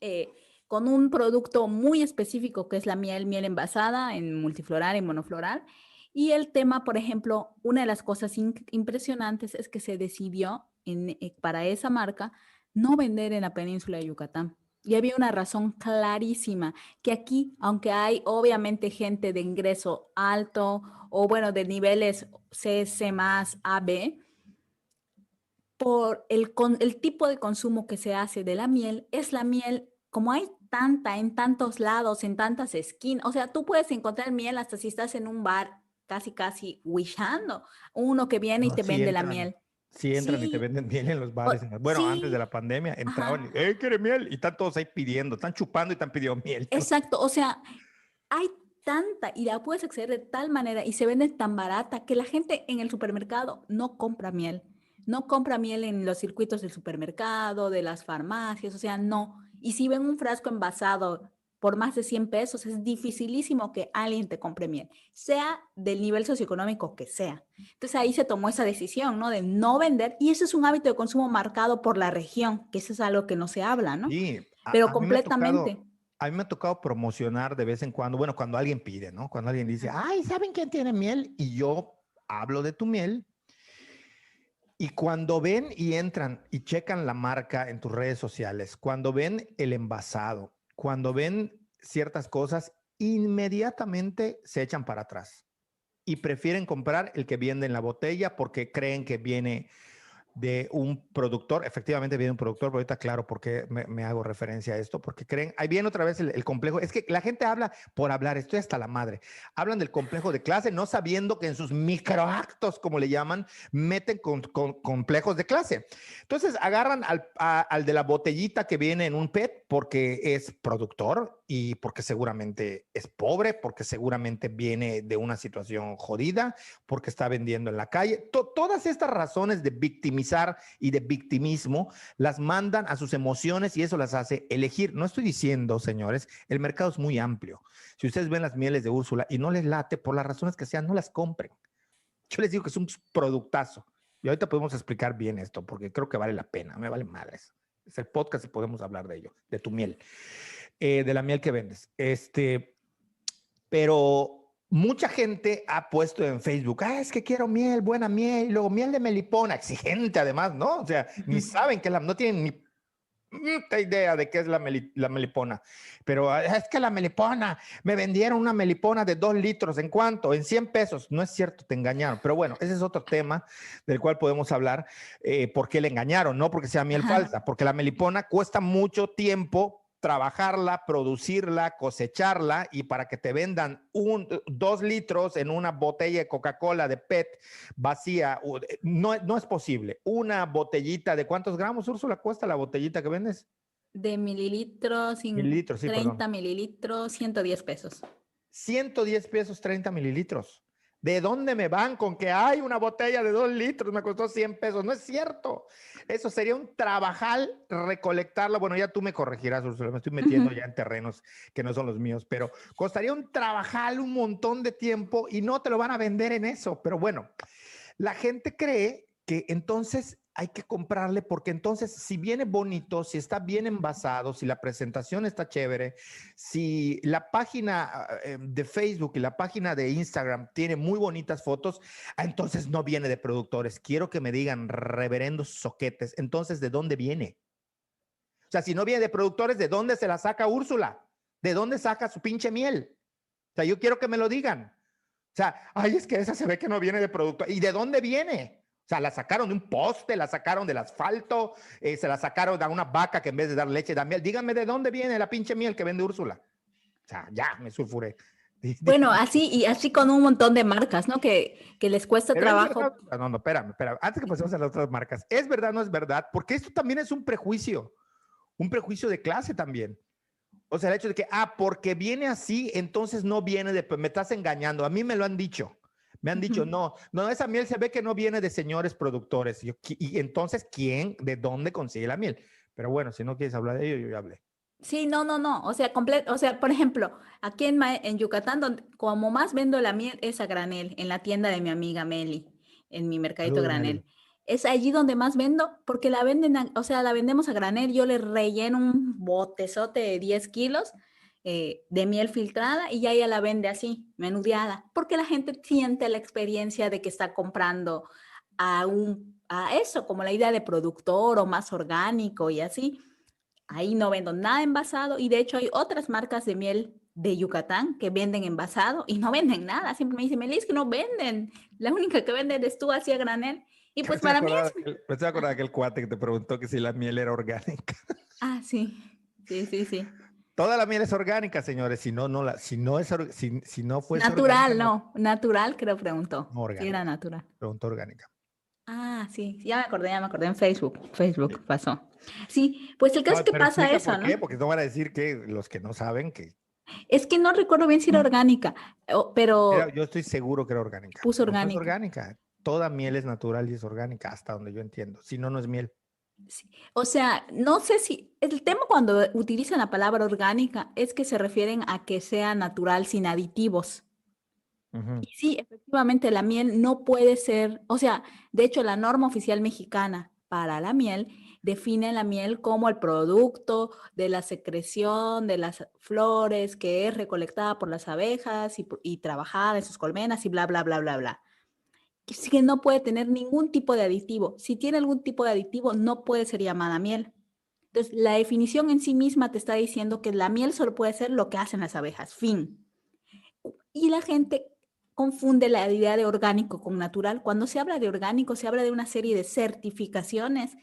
B: con un producto muy específico que es la miel envasada en multifloral y monofloral. Y el tema, por ejemplo, una de las cosas impresionantes es que se decidió para esa marca no vender en la península de Yucatán. Y había una razón clarísima, que aquí, aunque hay obviamente gente de ingreso alto o bueno, de niveles CS más AB, por el tipo de consumo que se hace de la miel, es la miel, como hay tanta en tantos lados, en tantas esquinas, o sea, tú puedes encontrar miel hasta si estás en un bar casi, casi wishando, uno que viene y
A: No,
B: te vende la miel.
A: sí entran y te
B: Sí,
A: venden miel en los bares. Bueno, antes de
B: sí,
A: la pandemia entraban y,
B: ajá,
A: ¿quiere miel? Y están todos ahí pidiendo, están chupando y están pidiendo miel.
B: exacto, o sea, hay tanta y la puedes acceder de tal manera y se vende tan barata que la gente en el supermercado no compra miel. No compra miel en los circuitos del supermercado, de las farmacias, o sea, no. Y si ven un frasco envasado por más de 100 pesos, es dificilísimo que alguien te compre miel, sea del nivel socioeconómico que sea. Entonces ahí se tomó esa decisión, ¿no? De no vender, y eso es un hábito de consumo marcado por la región, que eso es algo que no se habla, ¿no?
A: Sí,
B: Pero
A: a mí me ha
B: completamente.
A: tocado, a mí me ha tocado promocionar de vez en cuando, bueno, cuando alguien pide, ¿no? Cuando alguien dice, ay, ¿saben quién tiene miel? Y yo hablo de tu miel. Y cuando ven y entran y checan la marca en tus redes sociales, cuando ven el envasado, cuando ven ciertas cosas, inmediatamente se echan para atrás y prefieren comprar el que viene en la botella porque creen que viene de un productor, efectivamente viene un productor, pero ahorita claro por qué me hago referencia a esto, porque creen, ahí viene otra vez el complejo, es que la gente habla por hablar, estoy hasta la madre, hablan del complejo de clase, no sabiendo que en sus microactos, como le llaman, meten con complejos de clase. Entonces agarran al de la botellita que viene en un PET porque es productor y porque seguramente es pobre, porque seguramente viene de una situación jodida, porque está vendiendo en la calle. Todas estas razones de victimizar y de victimismo las mandan a sus emociones y eso las hace elegir. No estoy diciendo, señores, el mercado es muy amplio. Si ustedes ven las mieles de Úrsula y no les late, por las razones que sean, no las compren. Yo les digo que es un productazo. Y ahorita podemos explicar bien esto, porque creo que vale la pena, me vale madres. Es el podcast y podemos hablar de ello, de tu miel, de la miel que vendes. Pero mucha gente ha puesto en Facebook, es que quiero miel, buena miel, y luego miel de melipona, exigente además, ¿no? O sea, ni saben que no tienen ni puta idea de qué es la melipona. Pero es que la melipona, me vendieron una melipona de 2 litros, ¿en cuánto? En 100 pesos. No es cierto, te engañaron. Pero bueno, ese es otro tema del cual podemos hablar, por qué le engañaron, no porque sea miel
B: Ajá.
A: falsa, porque la melipona cuesta mucho tiempo trabajarla, producirla, cosecharla y para que te vendan 2 litros en una botella de Coca-Cola de PET vacía, no es posible. Una botellita de ¿cuántos gramos, Úrsula, cuesta la botellita que vendes?
B: De mililitros,
A: Mililitros, sí, perdón.
B: 30 mililitros, 110 pesos.
A: 110 pesos, 30 mililitros. ¿De dónde me van con que hay una botella de 2 litros? Me costó 100 pesos. No es cierto. Eso sería un trabajal recolectarla. Bueno, ya tú me corregirás, Úrsula. Me estoy metiendo ya en terrenos que no son los míos, pero costaría un trabajal, un montón de tiempo y no te lo van a vender en eso. Pero bueno, la gente cree que entonces hay que comprarle porque entonces si viene bonito, si está bien envasado, si la presentación está chévere, si la página de Facebook y la página de Instagram tiene muy bonitas fotos, entonces no viene de productores. Quiero que me digan, reverendos soquetes, entonces ¿de dónde viene? O sea, si no viene de productores, ¿de dónde se la saca Úrsula? ¿De dónde saca su pinche miel? O sea, yo quiero que me lo digan. O sea, ay, es que esa se ve que no viene de producto. ¿Y de dónde viene? O sea, la sacaron de un poste, la sacaron del asfalto, se la sacaron de una vaca que en vez de dar leche da miel. Díganme de dónde viene la pinche miel que vende Úrsula. O sea, ya me sulfuré.
B: Bueno, así y así con un montón de marcas, ¿no? Que les cuesta
A: Pero es verdad,
B: trabajo.
A: no, no, espérame. Antes que pasemos a las otras marcas, ¿es verdad o no es verdad? Porque esto también es un prejuicio de clase también. O sea, el hecho de que, porque viene así, entonces no viene de, me estás engañando. A mí me lo han dicho. Me han dicho, no, esa miel se ve que no viene de señores productores. Y entonces, ¿quién, de dónde consigue la miel? Pero bueno, si no quieres hablar de ello, yo ya hablé.
B: Sí, no. O sea, por ejemplo, aquí en Yucatán, donde, como más vendo la miel es a granel, en la tienda de mi amiga Meli, en mi mercadito
A: Saludos, Meli.
B: granel. Es allí donde más vendo, porque la venden, o sea, la vendemos a granel. Yo le relleno un botezote de 10 kilos de miel filtrada y ya ella la vende así, menudeada, porque la gente siente la experiencia de que está comprando a eso, como la idea de productor o más orgánico y así. Ahí no vendo nada envasado y de hecho hay otras marcas de miel de Yucatán que venden envasado y no venden nada. Siempre me dicen, Melis, que no venden. La única que vende es tú así a granel. Y
A: Me
B: pues
A: estoy
B: para mí
A: acordando,
B: es...
A: me estoy acordando de aquel cuate que te preguntó que si la miel era orgánica.
B: Ah, sí. Sí.
A: Toda la miel es orgánica, señores. Si no, si no fuese orgánica,
B: Natural,
A: no,
B: no. Natural, creo, preguntó.
A: no
B: Si era
A: orgánica.
B: natural.
A: Preguntó orgánica.
B: Ah, sí, ya me acordé en Facebook. Facebook pasó. Sí, pues el caso es
A: No,
B: que
A: pero
B: pasa
A: explica
B: eso,
A: por
B: ¿no?
A: qué, porque no van a decir que los que no saben que
B: Es que no recuerdo bien si era orgánica, pero
A: yo estoy seguro que era orgánica.
B: puso
A: No es
B: orgánica.
A: orgánica. Toda miel es natural y es orgánica, hasta donde yo entiendo. Si no, no es miel.
B: Sí. O sea, no sé si el tema cuando utilizan la palabra orgánica es que se refieren a que sea natural sin aditivos.
A: Ujú.
B: Y sí, efectivamente la miel no puede ser, o sea, de hecho la norma oficial mexicana para la miel define la miel como el producto de la secreción de las flores que es recolectada por las abejas y trabajada en sus colmenas y bla. Que no puede tener ningún tipo de aditivo. Si tiene algún tipo de aditivo, no puede ser llamada miel. Entonces, la definición en sí misma te está diciendo que la miel solo puede ser lo que hacen las abejas, fin. Y la gente confunde la idea de orgánico con natural. Cuando se habla de orgánico, se habla de una serie de certificaciones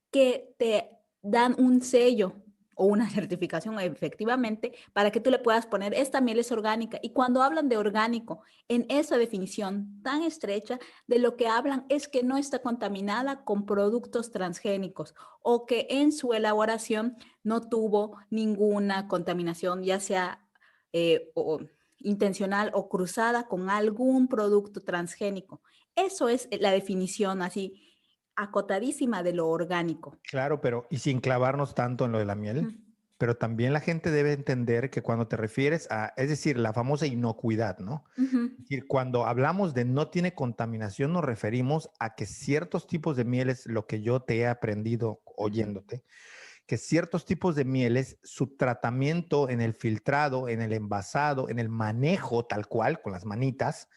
B: que te dan un sello o una certificación efectivamente para que tú le puedas poner esta miel es orgánica. Y cuando hablan de orgánico, en esa definición tan estrecha, de lo que hablan es que no está contaminada con productos transgénicos o que en su elaboración no tuvo ninguna contaminación, ya sea o intencional o cruzada con algún producto transgénico. Eso es la definición así acotadísima de lo orgánico.
A: Claro, pero y sin clavarnos tanto en lo de la miel,
B: Ujú.
A: pero también la gente debe entender que cuando te refieres a, es decir, la famosa inocuidad, ¿no?
B: Ujú.
A: Es decir, cuando hablamos de no tiene contaminación, nos referimos a que ciertos tipos de mieles, lo que yo te he aprendido
B: Ujú.
A: oyéndote, que ciertos tipos de mieles, su tratamiento en el filtrado, en el envasado, en el manejo tal cual, con las manitas,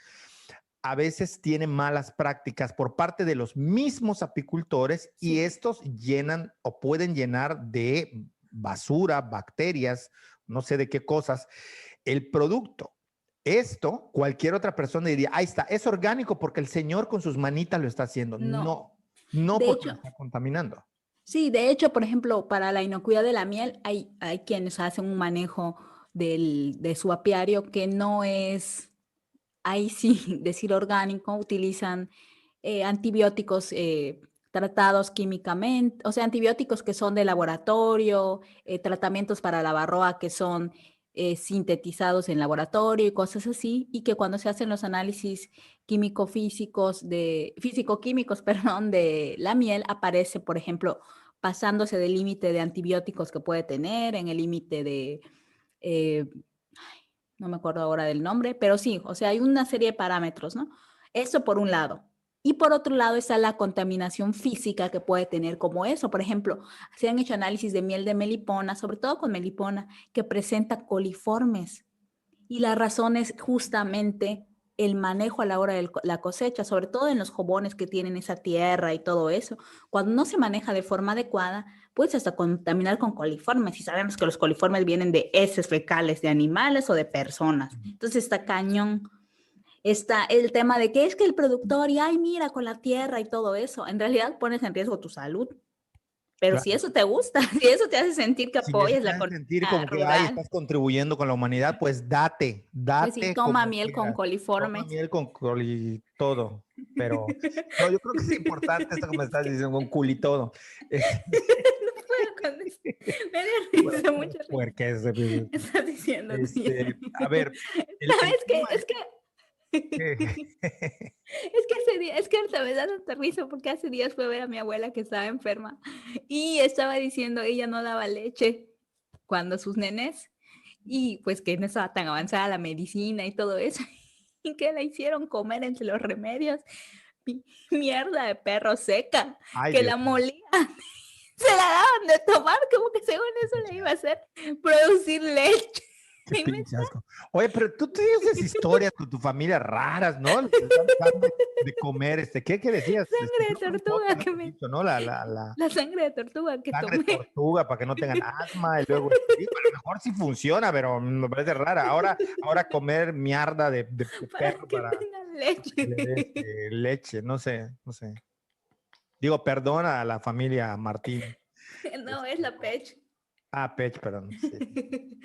A: a veces tienen malas prácticas por parte de los mismos apicultores y
B: Sí.
A: estos llenan o pueden llenar de basura, bacterias, no sé de qué cosas, el producto. Esto, cualquier otra persona diría, ahí está, es orgánico porque el señor con sus manitas lo está haciendo.
B: No.
A: No, no
B: De
A: porque lo
B: hecho,
A: está contaminando.
B: sí, de hecho, por ejemplo, para la inocuidad de la miel, hay quienes hacen un manejo de su apiario que no es, ahí sí, decir orgánico, utilizan antibióticos tratados químicamente, o sea, antibióticos que son de laboratorio, tratamientos para la varroa que son sintetizados en laboratorio y cosas así, y que cuando se hacen los análisis químico-físicos físico-químicos, perdón, de la miel, aparece, por ejemplo, pasándose del límite de antibióticos que puede tener, en el límite de, eh, no me acuerdo ahora del nombre, pero sí, o sea, hay una serie de parámetros, ¿no? Eso por un lado. Y por otro lado está la contaminación física que puede tener como eso. Por ejemplo, se han hecho análisis de miel de melipona, sobre todo con melipona, que presenta coliformes. Y la razón es justamente el manejo a la hora de la cosecha, sobre todo en los jabones que tienen esa tierra y todo eso. Cuando no se maneja de forma adecuada, puedes hasta contaminar con coliformes. Y sabemos que los coliformes vienen de heces fecales de animales o de personas. Entonces está cañón. Está el tema de que es que el productor y, ay, mira, con la tierra y todo eso. En realidad pones en riesgo tu salud. Pero si
A: Claro.
B: eso te gusta, si eso te hace sentir que
A: Si eso
B: apoyas
A: te
B: la
A: hace sentir
B: economía
A: como que, ay,
B: rural,
A: estás contribuyendo con la humanidad, pues date,
B: pues sí,
A: date
B: toma
A: como
B: miel con
A: quieras. Toma
B: coliformes.
A: miel con coli todo, pero no, yo creo que es importante esto que me
B: Es
A: estás
B: que
A: diciendo, con culi todo.
B: no puedo con eso. Me da risa, mucha risa.
A: Porque es, pues,
B: Estás diciendo tuya.
A: a ver, el
B: ¿Sabes qué?
A: tema
B: Es que
A: es
B: es que ese día, es que ahorita me da tanta risa porque hace días fue a ver a mi abuela que estaba enferma y estaba diciendo ella no daba leche cuando sus nenes y pues que no estaba tan avanzada la medicina y todo eso y que la hicieron comer entre los remedios mierda de perro seca
A: ay,
B: que
A: Dios
B: la
A: mío.
B: molían, se la daban de tomar como que según eso le iba a hacer producir leche.
A: Qué
B: Y me
A: pinche asco. Oye, pero tú tienes historias con tu familia raras, ¿no? Les están dando de comer, ¿qué decías?
B: sangre de
A: Creo que en un
B: tortuga
A: podcast
B: que
A: has
B: me
A: dicho, ¿no? La
B: la sangre de tortuga que
A: sangre
B: tomé.
A: tortuga para que no tengan asma y luego, digo, a lo mejor sí funciona, pero me parece rara. Ahora comer mierda de
B: Para
A: perro
B: que
A: para
B: tengan
A: que le dé
B: leche.
A: leche, no sé, no sé. Digo, perdona a la familia Martín.
B: No, es la pech.
A: Pech, perdón, sí.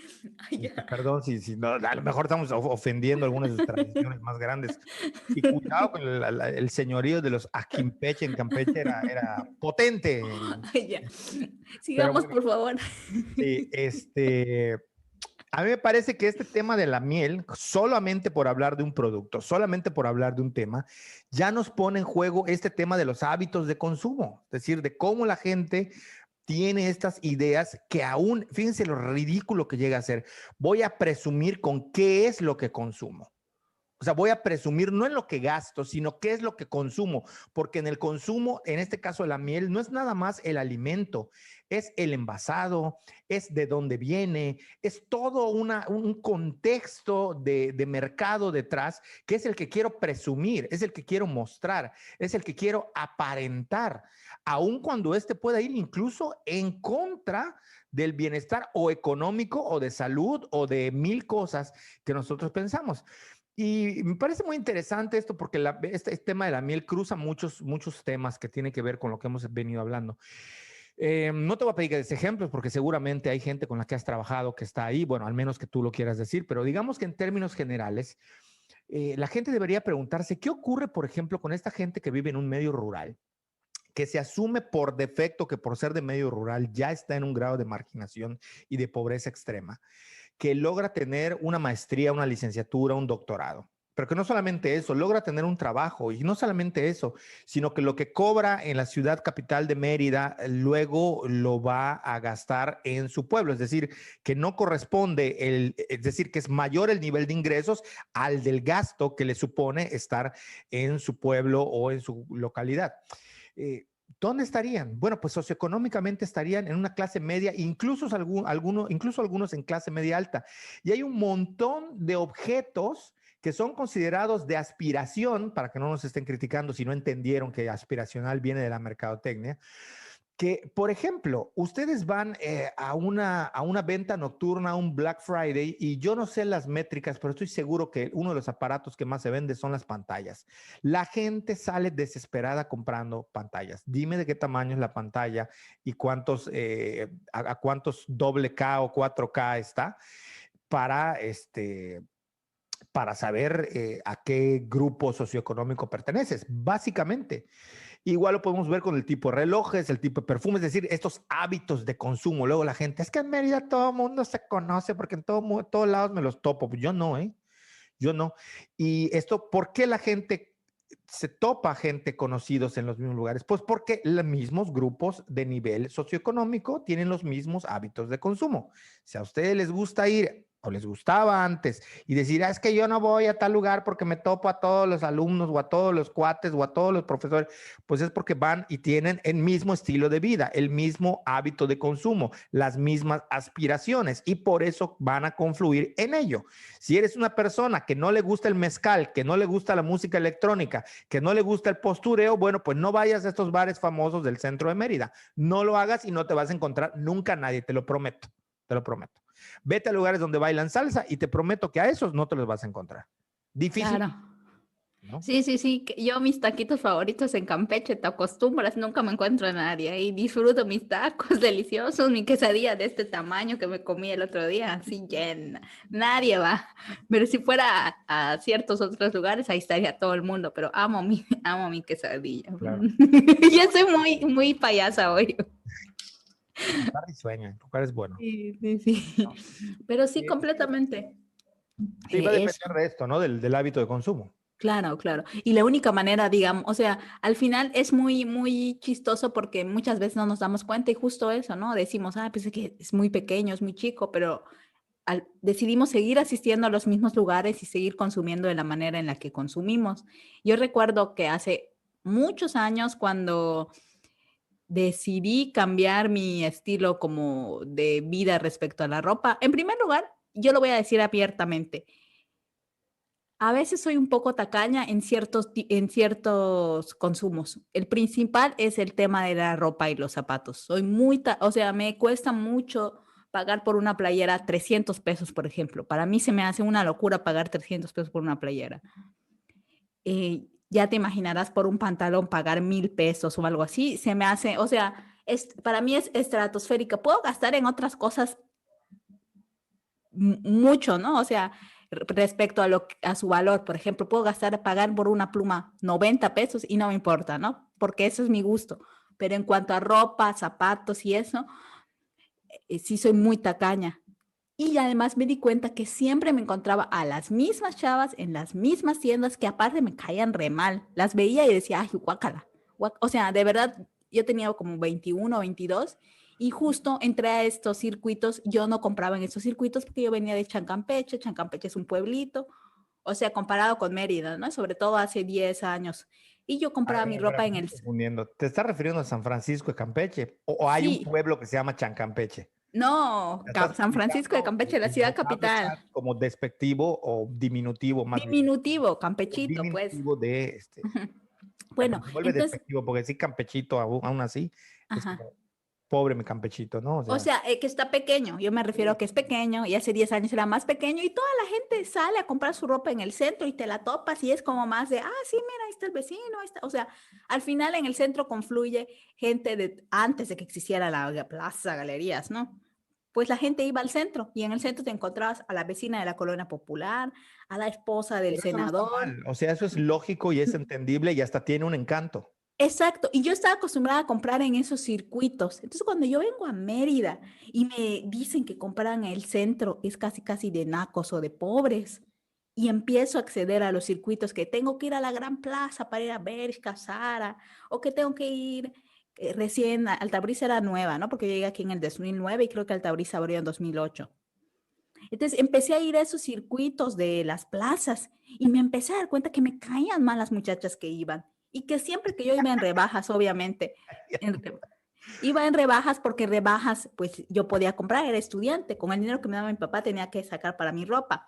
B: Ay, ya.
A: Perdón si no, a lo mejor estamos ofendiendo algunas de sus tradiciones más grandes. Y cuidado con el señorío de los Aquimpeche en Campeche, era potente.
B: Ay, ya.
A: Pero
B: Sigamos,
A: bueno,
B: por favor.
A: sí, a mí me parece que este tema de la miel, solamente por hablar de un producto, solamente por hablar de un tema, ya nos pone en juego este tema de los hábitos de consumo, es decir, de cómo la gente tiene estas ideas que aún, fíjense lo ridículo que llega a ser, voy a presumir con qué es lo que consumo. O sea, voy a presumir no en lo que gasto, sino qué es lo que consumo, porque en el consumo, en este caso de la miel, no es nada más el alimento, es el envasado, es de dónde viene, es todo un contexto de mercado detrás, que es el que quiero presumir, es el que quiero mostrar, es el que quiero aparentar, aun cuando este pueda ir incluso en contra del bienestar o económico o de salud o de mil cosas que nosotros pensamos. Y me parece muy interesante esto porque este tema de la miel cruza muchos temas que tienen que ver con lo que hemos venido hablando. No te voy a pedir que des ejemplos porque seguramente hay gente con la que has trabajado que está ahí, bueno, al menos que tú lo quieras decir, pero digamos que en términos generales, la gente debería preguntarse qué ocurre, por ejemplo, con esta gente que vive en un medio rural, que se asume por defecto que por ser de medio rural ya está en un grado de marginación y de pobreza extrema, que logra tener una maestría, una licenciatura, un doctorado. Pero que no solamente eso, logra tener un trabajo y no solamente eso, sino que lo que cobra en la ciudad capital de Mérida luego lo va a gastar en su pueblo. Es decir, que no corresponde, es decir, que es mayor el nivel de ingresos al del gasto que le supone estar en su pueblo o en su localidad. ¿Dónde estarían? Bueno, pues socioeconómicamente estarían en una clase media, incluso algunos en clase media alta. Y hay un montón de objetos que son considerados de aspiración, para que no nos estén criticando si no entendieron que aspiracional viene de la mercadotecnia, que, por ejemplo, ustedes van a una venta nocturna, a un Black Friday, y yo no sé las métricas, pero estoy seguro que uno de los aparatos que más se vende son las pantallas. La gente sale desesperada comprando pantallas. Dime de qué tamaño es la pantalla y a cuántos doble K o 4K está para, para saber a qué grupo socioeconómico perteneces, básicamente. Igual lo podemos ver con el tipo de relojes, el tipo de perfumes, es decir, estos hábitos de consumo. Luego la gente, es que en Mérida todo el mundo se conoce porque en todos lados me los topo. Yo no, ¿eh? Yo no. Y esto, ¿por qué la gente se topa gente conocidos en los mismos lugares? Pues porque los mismos grupos de nivel socioeconómico tienen los mismos hábitos de consumo. Si a ustedes les gusta ir o les gustaba antes y decir, es que yo no voy a tal lugar porque me topo a todos los alumnos o a todos los cuates o a todos los profesores, pues es porque van y tienen el mismo estilo de vida, el mismo hábito de consumo, las mismas aspiraciones y por eso van a confluir en ello. Si eres una persona que no le gusta el mezcal, que no le gusta la música electrónica, que no le gusta el postureo, bueno, pues no vayas a estos bares famosos del centro de Mérida. No lo hagas y no te vas a encontrar nunca a nadie, te lo prometo, te lo prometo. Vete a lugares donde bailan salsa y te prometo que a esos no te los vas a encontrar. Difícil,
B: Claro.
A: ¿no?
B: Sí, sí, sí. Yo mis taquitos favoritos en Campeche, te acostumbras, nunca me encuentro a nadie y disfruto mis tacos deliciosos, mi quesadilla de este tamaño que me comí el otro día, así llena. Nadie va. Pero si fuera a ciertos otros lugares, ahí estaría todo el mundo, pero amo mi quesadilla.
A: Claro.
B: Yo soy muy payasa hoy.
A: Lugar y sueño, lugar es bueno.
B: Sí, sí, sí.
A: ¿No?
B: Pero sí,
A: Sí,
B: completamente.
A: sí, va a
B: Eso.
A: depender de esto, ¿no? Del hábito de consumo.
B: Claro, claro. Y la única manera, digamos, o sea, al final es muy chistoso porque muchas veces no nos damos cuenta y justo eso, ¿no? Decimos, ah, pues es que es muy pequeño, es muy chico, pero decidimos seguir asistiendo a los mismos lugares y seguir consumiendo de la manera en la que consumimos. Yo recuerdo que hace muchos años cuando decidí cambiar mi estilo como de vida respecto a la ropa, en primer lugar, yo lo voy a decir abiertamente. A veces soy un poco tacaña en ciertos consumos. El principal es el tema de la ropa y los zapatos. Soy o sea, me cuesta mucho pagar por una playera 300 pesos, por ejemplo. Para mí se me hace una locura pagar 300 pesos por una playera. Ya te imaginarás por un pantalón pagar 1,000 pesos o algo así. Se me hace, o sea, para mí es estratosférica. Puedo gastar en otras cosas mucho, ¿no? O sea, respecto a su valor, por ejemplo, puedo pagar por una pluma 90 pesos y no me importa, ¿no? Porque eso es mi gusto. Pero en cuanto a ropa, zapatos y eso, sí soy muy tacaña. Y además me di cuenta que siempre me encontraba a las mismas chavas en las mismas tiendas que aparte me caían re mal. Las veía y decía, ay, guácala. O sea, de verdad, yo tenía como 21 o 22 y justo entré a estos circuitos. Yo no compraba en estos circuitos porque yo venía de Chancampeche. Chancampeche es un pueblito, o sea, comparado con Mérida, ¿no? Sobre todo hace 10 años. Y yo compraba mi
A: Ver,
B: ropa
A: me
B: en
A: estoy
B: el...
A: confundiendo. ¿Te estás refiriendo a San Francisco de Campeche? ¿O hay un
B: Sí,
A: pueblo que se llama Chancampeche?
B: no,
A: ¿Estás
B: San Francisco de
A: utilizando,
B: Campeche, la ciudad capital.
A: como despectivo o diminutivo más bien?
B: Diminutivo,
A: O
B: Campechito, pues.
A: diminutivo de
B: Bueno,
A: porque se vuelve
B: entonces,
A: despectivo, porque decir Campechito aún así es
B: ajá.
A: como pobre mi Campechito, ¿no? O
B: O
A: sea,
B: sea, que está pequeño. Yo me refiero a que es pequeño y hace 10 años era más pequeño y toda la gente sale a comprar su ropa en el centro y te la topas y es como más de, ah, sí, mira, ahí está el vecino. Ahí está. O sea, al final en el centro confluye gente de antes de que existiera la plaza, galerías, ¿no? Pues la gente iba al centro y en el centro te encontrabas a la vecina de la colonia popular, a la esposa del
A: pero eso no está
B: senador.
A: mal, o sea, eso es lógico y es entendible y hasta tiene un encanto.
B: Exacto, y yo estaba acostumbrada a comprar en esos circuitos. Entonces, cuando yo vengo a Mérida y me dicen que compran en el centro, es casi casi de nacos o de pobres. Y empiezo a acceder a los circuitos que tengo que ir a la Gran Plaza para ir a Bershka, Zara, o que tengo que ir recién, Altabrisa era nueva, ¿no? Porque yo llegué aquí en el 2009 y creo que Altabrisa abrió en 2008. Entonces empecé a ir a esos circuitos de las plazas y me empecé a dar cuenta que me caían mal las muchachas que iban y que siempre que yo iba en rebajas, obviamente, en iba en rebajas porque rebajas, pues yo podía comprar, era estudiante, con el dinero que me daba mi papá tenía que sacar para mi ropa.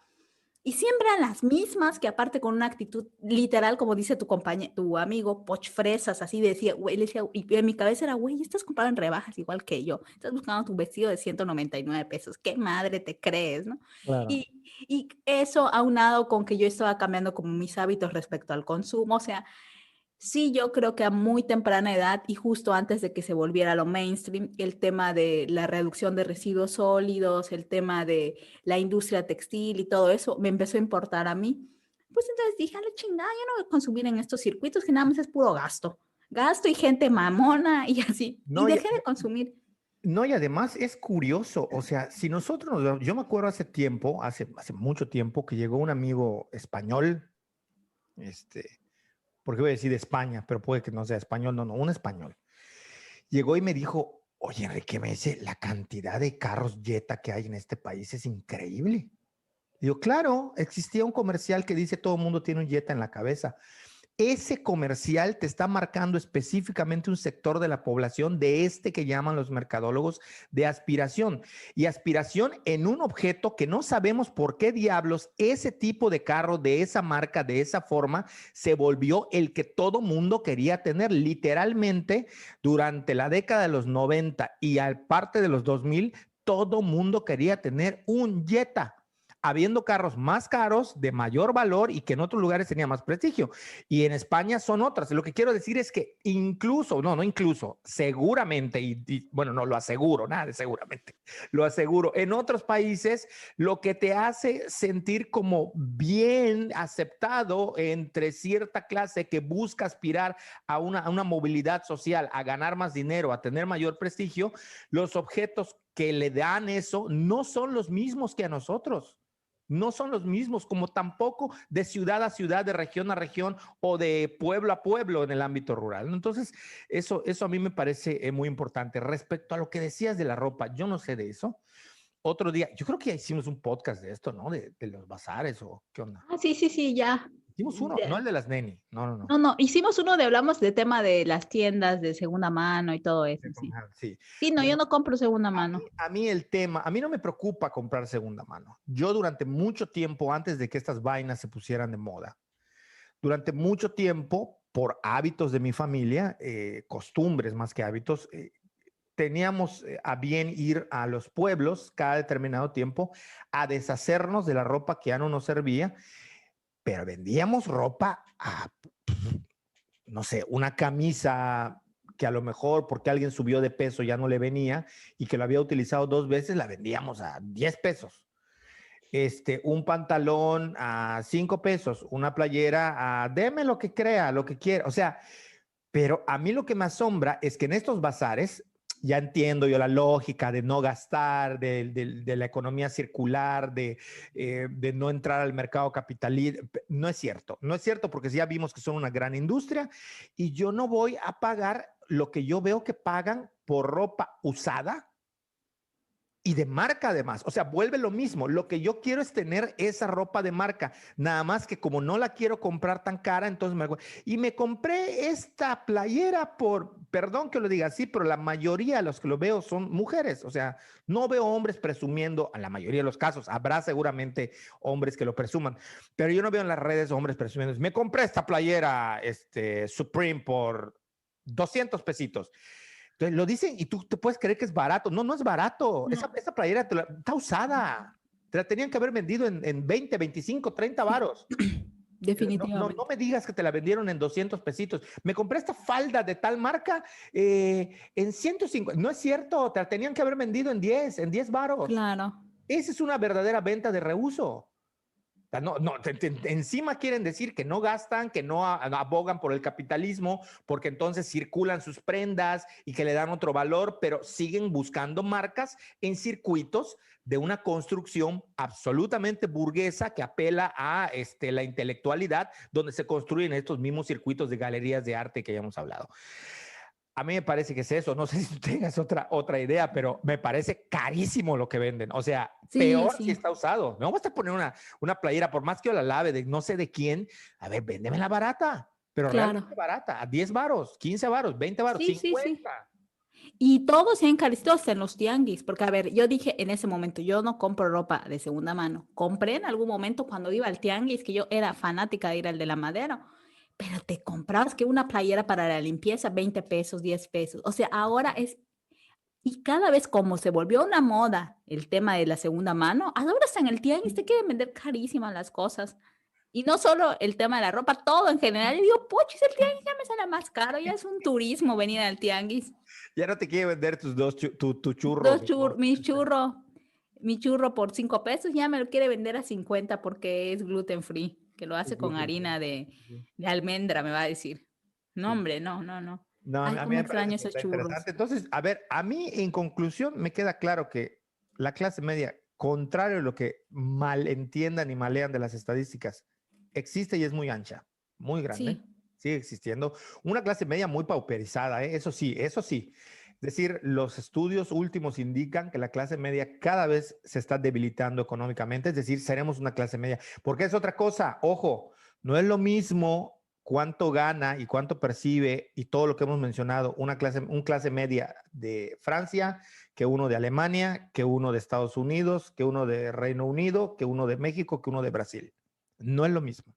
B: Y siempre eran las mismas que aparte con una actitud literal, como dice tu amigo, pochfresas, así decía, güey, le decía, y en mi cabeza era, güey, estás comprando en rebajas igual que yo, estás buscando tu vestido de 199 pesos, ¿qué madre te crees, no?
A: Claro.
B: Y eso aunado con que yo estaba cambiando como mis hábitos respecto al consumo, o sea, sí, yo creo que a muy temprana edad y justo antes de que se volviera lo mainstream, el tema de la reducción de residuos sólidos, el tema de la industria textil y todo eso, me empezó a importar a mí. Pues entonces dije, a la chingada, yo no voy a consumir en estos circuitos que nada más es puro gasto. Gasto y gente mamona y así. Y
A: No,
B: dejé de consumir.
A: no, y además es curioso, o sea, si nosotros nos vemos, yo me acuerdo hace tiempo, hace mucho tiempo, que llegó un amigo español, porque voy a decir de España, pero puede que no sea español, no, un español. Llegó y me dijo, oye, Enrique, me dice, la cantidad de carros Jetta que hay en este país es increíble. Digo, claro, existía un comercial que dice todo el mundo tiene un Jetta en la cabeza. Ese comercial te está marcando específicamente un sector de la población de este que llaman los mercadólogos de aspiración. Y aspiración en un objeto que no sabemos por qué diablos ese tipo de carro, de esa marca, de esa forma, se volvió el que todo mundo quería tener. Literalmente, durante la década de los 90 y al parte de los 2000, todo mundo quería tener un Jetta, habiendo carros más caros, de mayor valor y que en otros lugares tenía más prestigio. Y en España son otras. Lo que quiero decir es que incluso, no incluso, seguramente, bueno, no lo aseguro, nada de seguramente, lo aseguro, en otros países lo que te hace sentir como bien aceptado entre cierta clase que busca aspirar a una movilidad social, a ganar más dinero, a tener mayor prestigio, los objetos que le dan eso no son los mismos que a nosotros. No son los mismos, como tampoco de ciudad a ciudad, de región a región o de pueblo a pueblo en el ámbito rural. Entonces, eso a mí me parece muy importante. Respecto a lo que decías de la ropa, yo no sé de eso. Otro día, yo creo que ya hicimos un podcast de esto, ¿no? De los bazares o qué onda.
B: Ah, sí, sí, sí, ya.
A: Hicimos uno, no el de las neni, no.
B: No, no, hicimos uno de hablamos de tema de las tiendas de segunda mano y todo eso, sí.
A: Sí.
B: Sí, no, yo
A: Bueno,
B: no compro segunda mano.
A: a mí el tema, a mí no me preocupa comprar segunda mano. Yo durante mucho tiempo, antes de que estas vainas se pusieran de moda, durante mucho tiempo, por hábitos de mi familia, costumbres más que hábitos, teníamos a bien ir a los pueblos cada determinado tiempo a deshacernos de la ropa que ya no nos servía, pero vendíamos ropa a, no sé, una camisa que a lo mejor porque alguien subió de peso ya no le venía y que lo había utilizado 2 veces, la vendíamos a 10 pesos. Un pantalón a 5 pesos, una playera a deme lo que crea, lo que quiera. O sea, pero a mí lo que me asombra es que en estos bazares, ya entiendo yo la lógica de no gastar, de la economía circular, de no entrar al mercado capitalista. No es cierto, no es cierto porque ya vimos que son una gran industria y yo no voy a pagar lo que yo veo que pagan por ropa usada y de marca además. O sea, vuelve lo mismo. Lo que yo quiero es tener esa ropa de marca. Nada más que como no la quiero comprar tan cara, entonces y me compré esta playera por, perdón que lo diga así, pero la mayoría de los que lo veo son mujeres. O sea, no veo hombres presumiendo, en la mayoría de los casos, habrá seguramente hombres que lo presuman, pero yo no veo en las redes hombres presumiendo. Me compré esta playera, Supreme por 200 pesitos. Entonces lo dicen y tú te puedes creer que es barato. No, no es barato.
B: No.
A: Esa playera está usada. Te la tenían que haber vendido en 20, 25, 30 varos.
B: Definitivamente.
A: No me digas que te la vendieron en 200 pesitos. Me compré esta falda de tal marca en 150. No es cierto, te la tenían que haber vendido en 10 varos.
B: Claro.
A: Esa es una verdadera venta de reuso. No, encima quieren decir que no gastan, que no abogan por el capitalismo, porque entonces circulan sus prendas y que le dan otro valor, pero siguen buscando marcas en circuitos de una construcción absolutamente burguesa que apela a la intelectualidad, donde se construyen estos mismos circuitos de galerías de arte que ya hemos hablado. A mí me parece que es eso. No sé si tú tengas otra idea, pero me parece carísimo lo que venden. O sea,
B: Sí,
A: peor si
B: sí.
A: está usado. Me vamos a poner una playera, por más que yo la lave de no sé de quién. A ver, véndeme la barata, pero
B: Claro.
A: realmente barata, a 10 varos, 15 varos, 20 varos,
B: Sí, sí, sí.
A: 50.
B: Y todo se ha encarecido hasta en los tianguis, porque a ver, yo dije en ese momento, yo no compro ropa de segunda mano. Compré en algún momento cuando iba al tianguis, que yo era fanática de ir al de la Madero, pero te comprabas que una playera para la limpieza, 20 pesos, 10 pesos. O sea, ahora es, y cada vez como se volvió una moda el tema de la segunda mano, ahora está en el tianguis, te quieren vender carísimas las cosas. Y no solo el tema de la ropa, todo en general. Y digo, puchis, el tianguis ya me sale más caro, ya es un turismo venir al tianguis.
A: Ya no te quiere vender tus tu churro.
B: Dos churros, mi churro por 5 pesos ya me lo quiere vender a 50 porque es gluten free, que lo hace con harina de almendra, me va a decir. No,
A: Sí.
B: hombre, no, no, no.
A: No,
B: Ay,
A: a mí
B: cómo
A: me parece
B: extraño
A: que
B: esos
A: está
B: churros.
A: interesante. Entonces, a ver, a mí en conclusión me queda claro que la clase media, contrario a lo que malentiendan y malean de las estadísticas, existe y es muy ancha, muy grande,
B: Sí,
A: sigue existiendo. Una clase media muy pauperizada, ¿eh? Eso sí, eso sí. Es decir, los estudios últimos indican que la clase media cada vez se está debilitando económicamente, es decir, seremos una clase media. Porque es otra cosa, ojo, no es lo mismo cuánto gana y cuánto percibe y todo lo que hemos mencionado un clase media de Francia que uno de Alemania, que uno de Estados Unidos, que uno de Reino Unido, que uno de México, que uno de Brasil. No es lo mismo.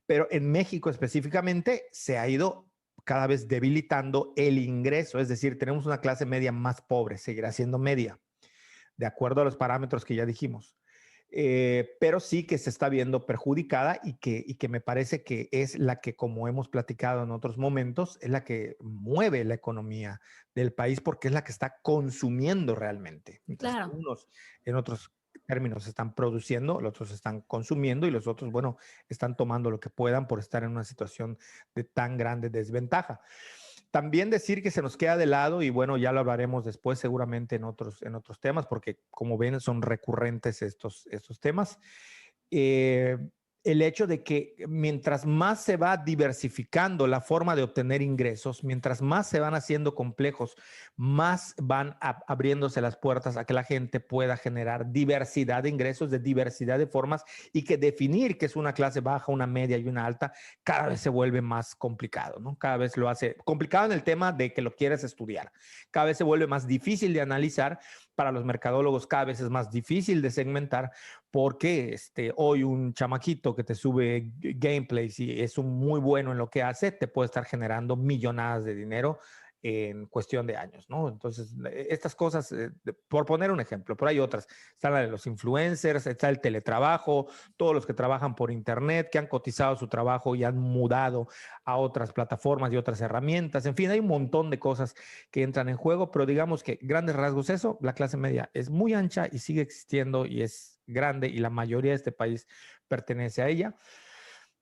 A: Pero en México específicamente se ha ido cada vez debilitando el ingreso, es decir, tenemos una clase media más pobre, seguirá siendo media, de acuerdo a los parámetros que ya dijimos. Pero sí que se está viendo perjudicada y que me parece que es la que, como hemos platicado en otros momentos, es la que mueve la economía del país porque es la que está consumiendo realmente. Mientras que
B: Claro.
A: unos en otros términos están produciendo, los otros están consumiendo y los otros, bueno, están tomando lo que puedan por estar en una situación de tan grande desventaja. También decir que se nos queda de lado, y bueno, ya lo hablaremos después seguramente en otros temas, porque como ven son recurrentes estos temas. Eh, el hecho de que mientras más se va diversificando la forma de obtener ingresos, mientras más se van haciendo complejos, más van abriéndose las puertas a que la gente pueda generar diversidad de ingresos, de diversidad de formas, y que definir qué es una clase baja, una media y una alta cada vez se vuelve más complicado, ¿no? Cada vez lo hace complicado en el tema de que lo quieres estudiar. Cada vez se vuelve más difícil de analizar. Para los mercadólogos cada vez es más difícil de segmentar porque hoy un chamaquito que te sube gameplays y es un muy bueno en lo que hace, te puede estar generando millonadas de dinero en cuestión de años, ¿no? Entonces, estas cosas, por poner un ejemplo, pero hay otras. Están la de los influencers, está el teletrabajo, todos los que trabajan por internet, que han cotizado su trabajo y han mudado a otras plataformas y otras herramientas. En fin, hay un montón de cosas que entran en juego, pero digamos que grandes rasgos eso, la clase media es muy ancha y sigue existiendo y es grande y la mayoría de este país pertenece a ella.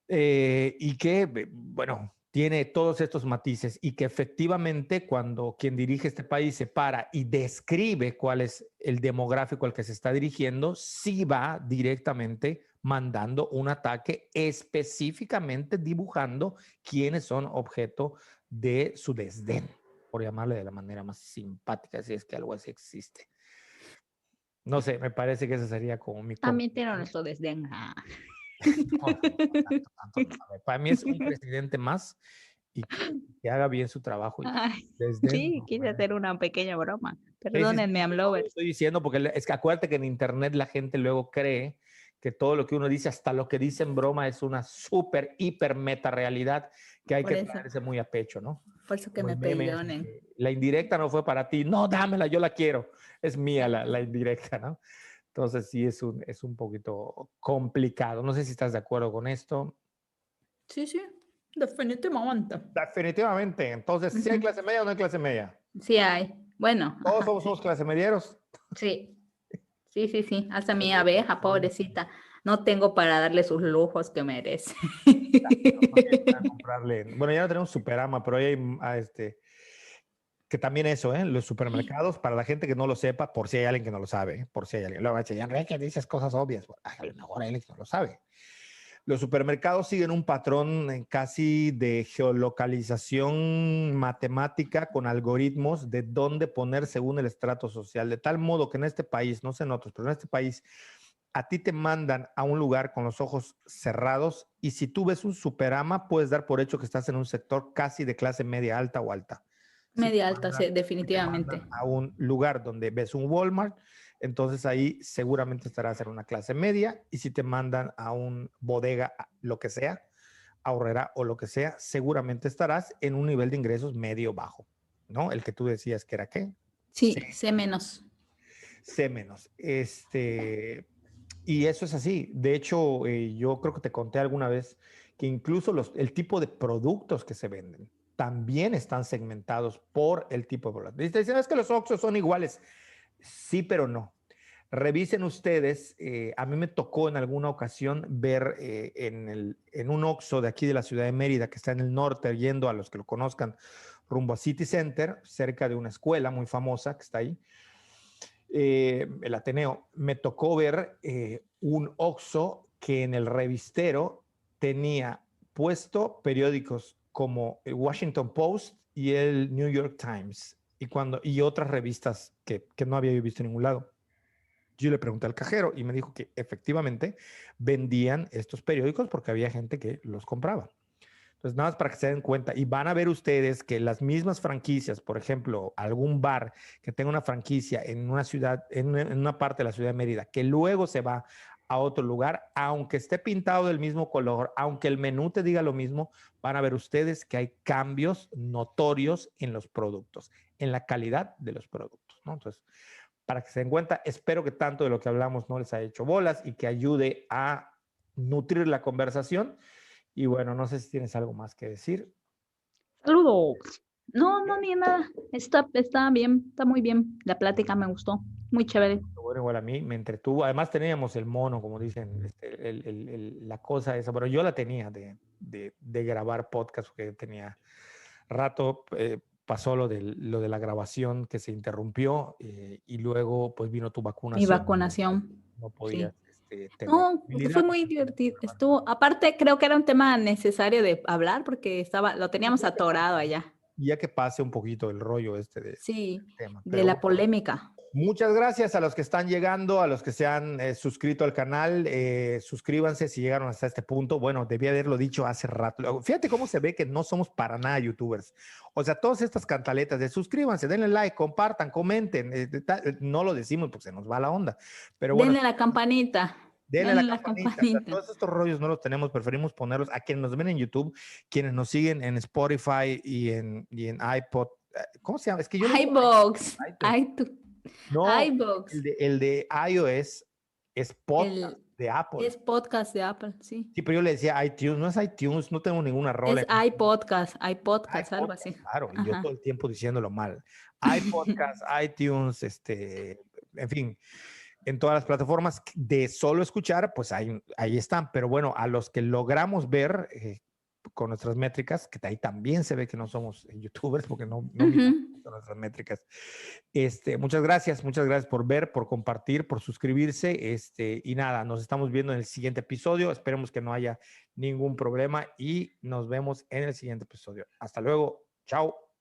A: Y que, bueno, tiene todos estos matices y que efectivamente cuando quien dirige este país se para y describe cuál es el demográfico al que se está dirigiendo, sí va directamente mandando un ataque específicamente dibujando quiénes son objeto de su desdén, por llamarle de la manera más simpática, si es que algo así existe. No sé, me parece que ese sería como mi
B: También tiene
A: conclusión.
B: nuestro desdén.
A: No, tanto no. A ver, para mí es un presidente más y que haga bien su trabajo. Y
B: Ay,
A: desde
B: sí,
A: no,
B: quise
A: bueno.
B: hacer una pequeña broma.
A: Sí, sí, sí,
B: Perdónenme,
A: no, lo
B: Amlovers.
A: estoy diciendo porque es que acuérdate que en internet la gente luego cree que todo lo que uno dice, hasta lo que dice en broma, es una súper, hiper meta realidad que hay
B: Por
A: que
B: eso,
A: traerse muy a pecho, ¿no?
B: por eso que
A: Como
B: me
A: el meme ese
B: perdonen.
A: que la indirecta no fue para ti, no, dámela, yo la quiero, es mía la indirecta, ¿no? Entonces sí es un poquito complicado. No sé si estás de acuerdo con esto.
B: Sí, sí, definitivamente.
A: Definitivamente. Entonces, ¿sí hay
B: Ujú.
A: clase media o no hay clase media?
B: Sí hay. Bueno,
A: Todos
B: ajá,
A: somos clase medieros.
B: sí, sí, sí, sí. Hasta mi
A: Eso
B: abeja,
A: no,
B: pobrecita. No tengo para darle sus lujos que merece.
A: no tiene para comprarle. Bueno, ya no tenemos Superama, pero ahí hay que también eso, ¿eh? Los supermercados, para la gente que no lo sepa, por si hay alguien que no lo sabe, por si hay alguien. Luego va a decir, Enrique, dices cosas obvias. Bueno, a lo mejor hay alguien que no lo sabe. Los supermercados siguen un patrón casi de geolocalización matemática con algoritmos de dónde poner según el estrato social, de tal modo que en este país, no sé en otros, pero en este país, a ti te mandan a un lugar con los ojos cerrados y si tú ves un Superama, puedes dar por hecho que estás en un sector casi de clase media alta o alta.
B: Media alta, sí,
A: Si te mandan
B: definitivamente.
A: a un lugar donde ves un Walmart, entonces ahí seguramente estarás en una clase media y si te mandan a un bodega, lo que sea, ahorrera o lo que sea, seguramente estarás en un nivel de ingresos medio bajo, ¿no? El que tú decías que era qué, C,
B: Sí, sé menos.
A: C menos. Y eso es así. De hecho, yo creo que te conté alguna vez que incluso el tipo de productos que se venden también están segmentados por el tipo de productos. Dicen, es que los Oxxos son iguales. Sí, pero no. Revisen ustedes, a mí me tocó en alguna ocasión ver en un Oxxo de aquí de la ciudad de Mérida, que está en el norte, yendo a los que lo conozcan, rumbo a City Center, cerca de una escuela muy famosa que está ahí, el Ateneo, me tocó ver un Oxxo que en el revistero tenía puesto periódicos como el Washington Post y el New York Times. Y otras revistas que no había yo visto en ningún lado. Yo le pregunté al cajero y me dijo que efectivamente vendían estos periódicos porque había gente que los compraba. Entonces, nada más para que se den cuenta, y van a ver ustedes que las mismas franquicias, por ejemplo, algún bar que tenga una franquicia en una ciudad, en una parte de la ciudad de Mérida, que luego se va a otro lugar, aunque esté pintado del mismo color, aunque el menú te diga lo mismo, van a ver ustedes que hay cambios notorios en los productos, en la calidad de los productos, ¿no? Entonces, para que se den cuenta, espero que tanto de lo que hablamos no les haya hecho bolas y que ayude a nutrir la conversación. Y bueno, no sé si tienes algo más que decir.
B: Saludos. No, no, ni nada. Está bien, está muy bien. La plática me gustó. Muy chévere.
A: Bueno, igual a mí me entretuvo. Además teníamos el mono, como dicen, la cosa esa. Bueno, yo la tenía de grabar podcast porque tenía rato. Pasó lo de la grabación que se interrumpió y luego pues vino tu
B: Mi
A: vacunación.
B: vacunación.
A: No
B: Sí.
A: podías tener
B: No,
A: movilidad.
B: fue muy divertido. Estuvo, aparte, creo que era un tema necesario de hablar porque lo teníamos atorado allá.
A: Ya que pase un poquito el rollo del
B: Sí,
A: tema.
B: de
A: Pero
B: la
A: bueno,
B: polémica.
A: muchas gracias a los que están llegando, a los que se han suscrito al canal. Suscríbanse si llegaron hasta este punto. Bueno, debía haberlo dicho hace rato. Fíjate cómo se ve que no somos para nada youtubers. O sea, todas estas cantaletas de suscríbanse, denle like, compartan, comenten. No lo decimos porque se nos va la onda. Pero bueno,
B: Denle la campanita.
A: denle la
B: Denle la
A: campanita. O sea,
B: campanita.
A: todos estos rollos no los tenemos, preferimos ponerlos a quienes nos ven en YouTube, quienes nos siguen en Spotify y en iPod. ¿Cómo se llama? Es que yo le digo
B: iBox.
A: iTunes. No,
B: iBox.
A: el de iOS es podcast
B: El,
A: de Apple.
B: es podcast de Apple, sí.
A: Sí, pero yo le decía iTunes, no es iTunes, no tengo ninguna rola.
B: Es iPodcast, algo
A: iPodcast,
B: así.
A: claro, y yo
B: Ajá.
A: todo el tiempo diciéndolo mal. iPodcast, iTunes, en fin, en todas las plataformas de solo escuchar, pues ahí están. Pero bueno, a los que logramos ver con nuestras métricas, que ahí también se ve que no somos youtubers porque no miramos nuestras métricas. Muchas gracias por ver, por compartir, por suscribirse. Y nada, nos estamos viendo en el siguiente episodio. Esperemos que no haya ningún problema y nos vemos en el siguiente episodio. Hasta luego. Chao.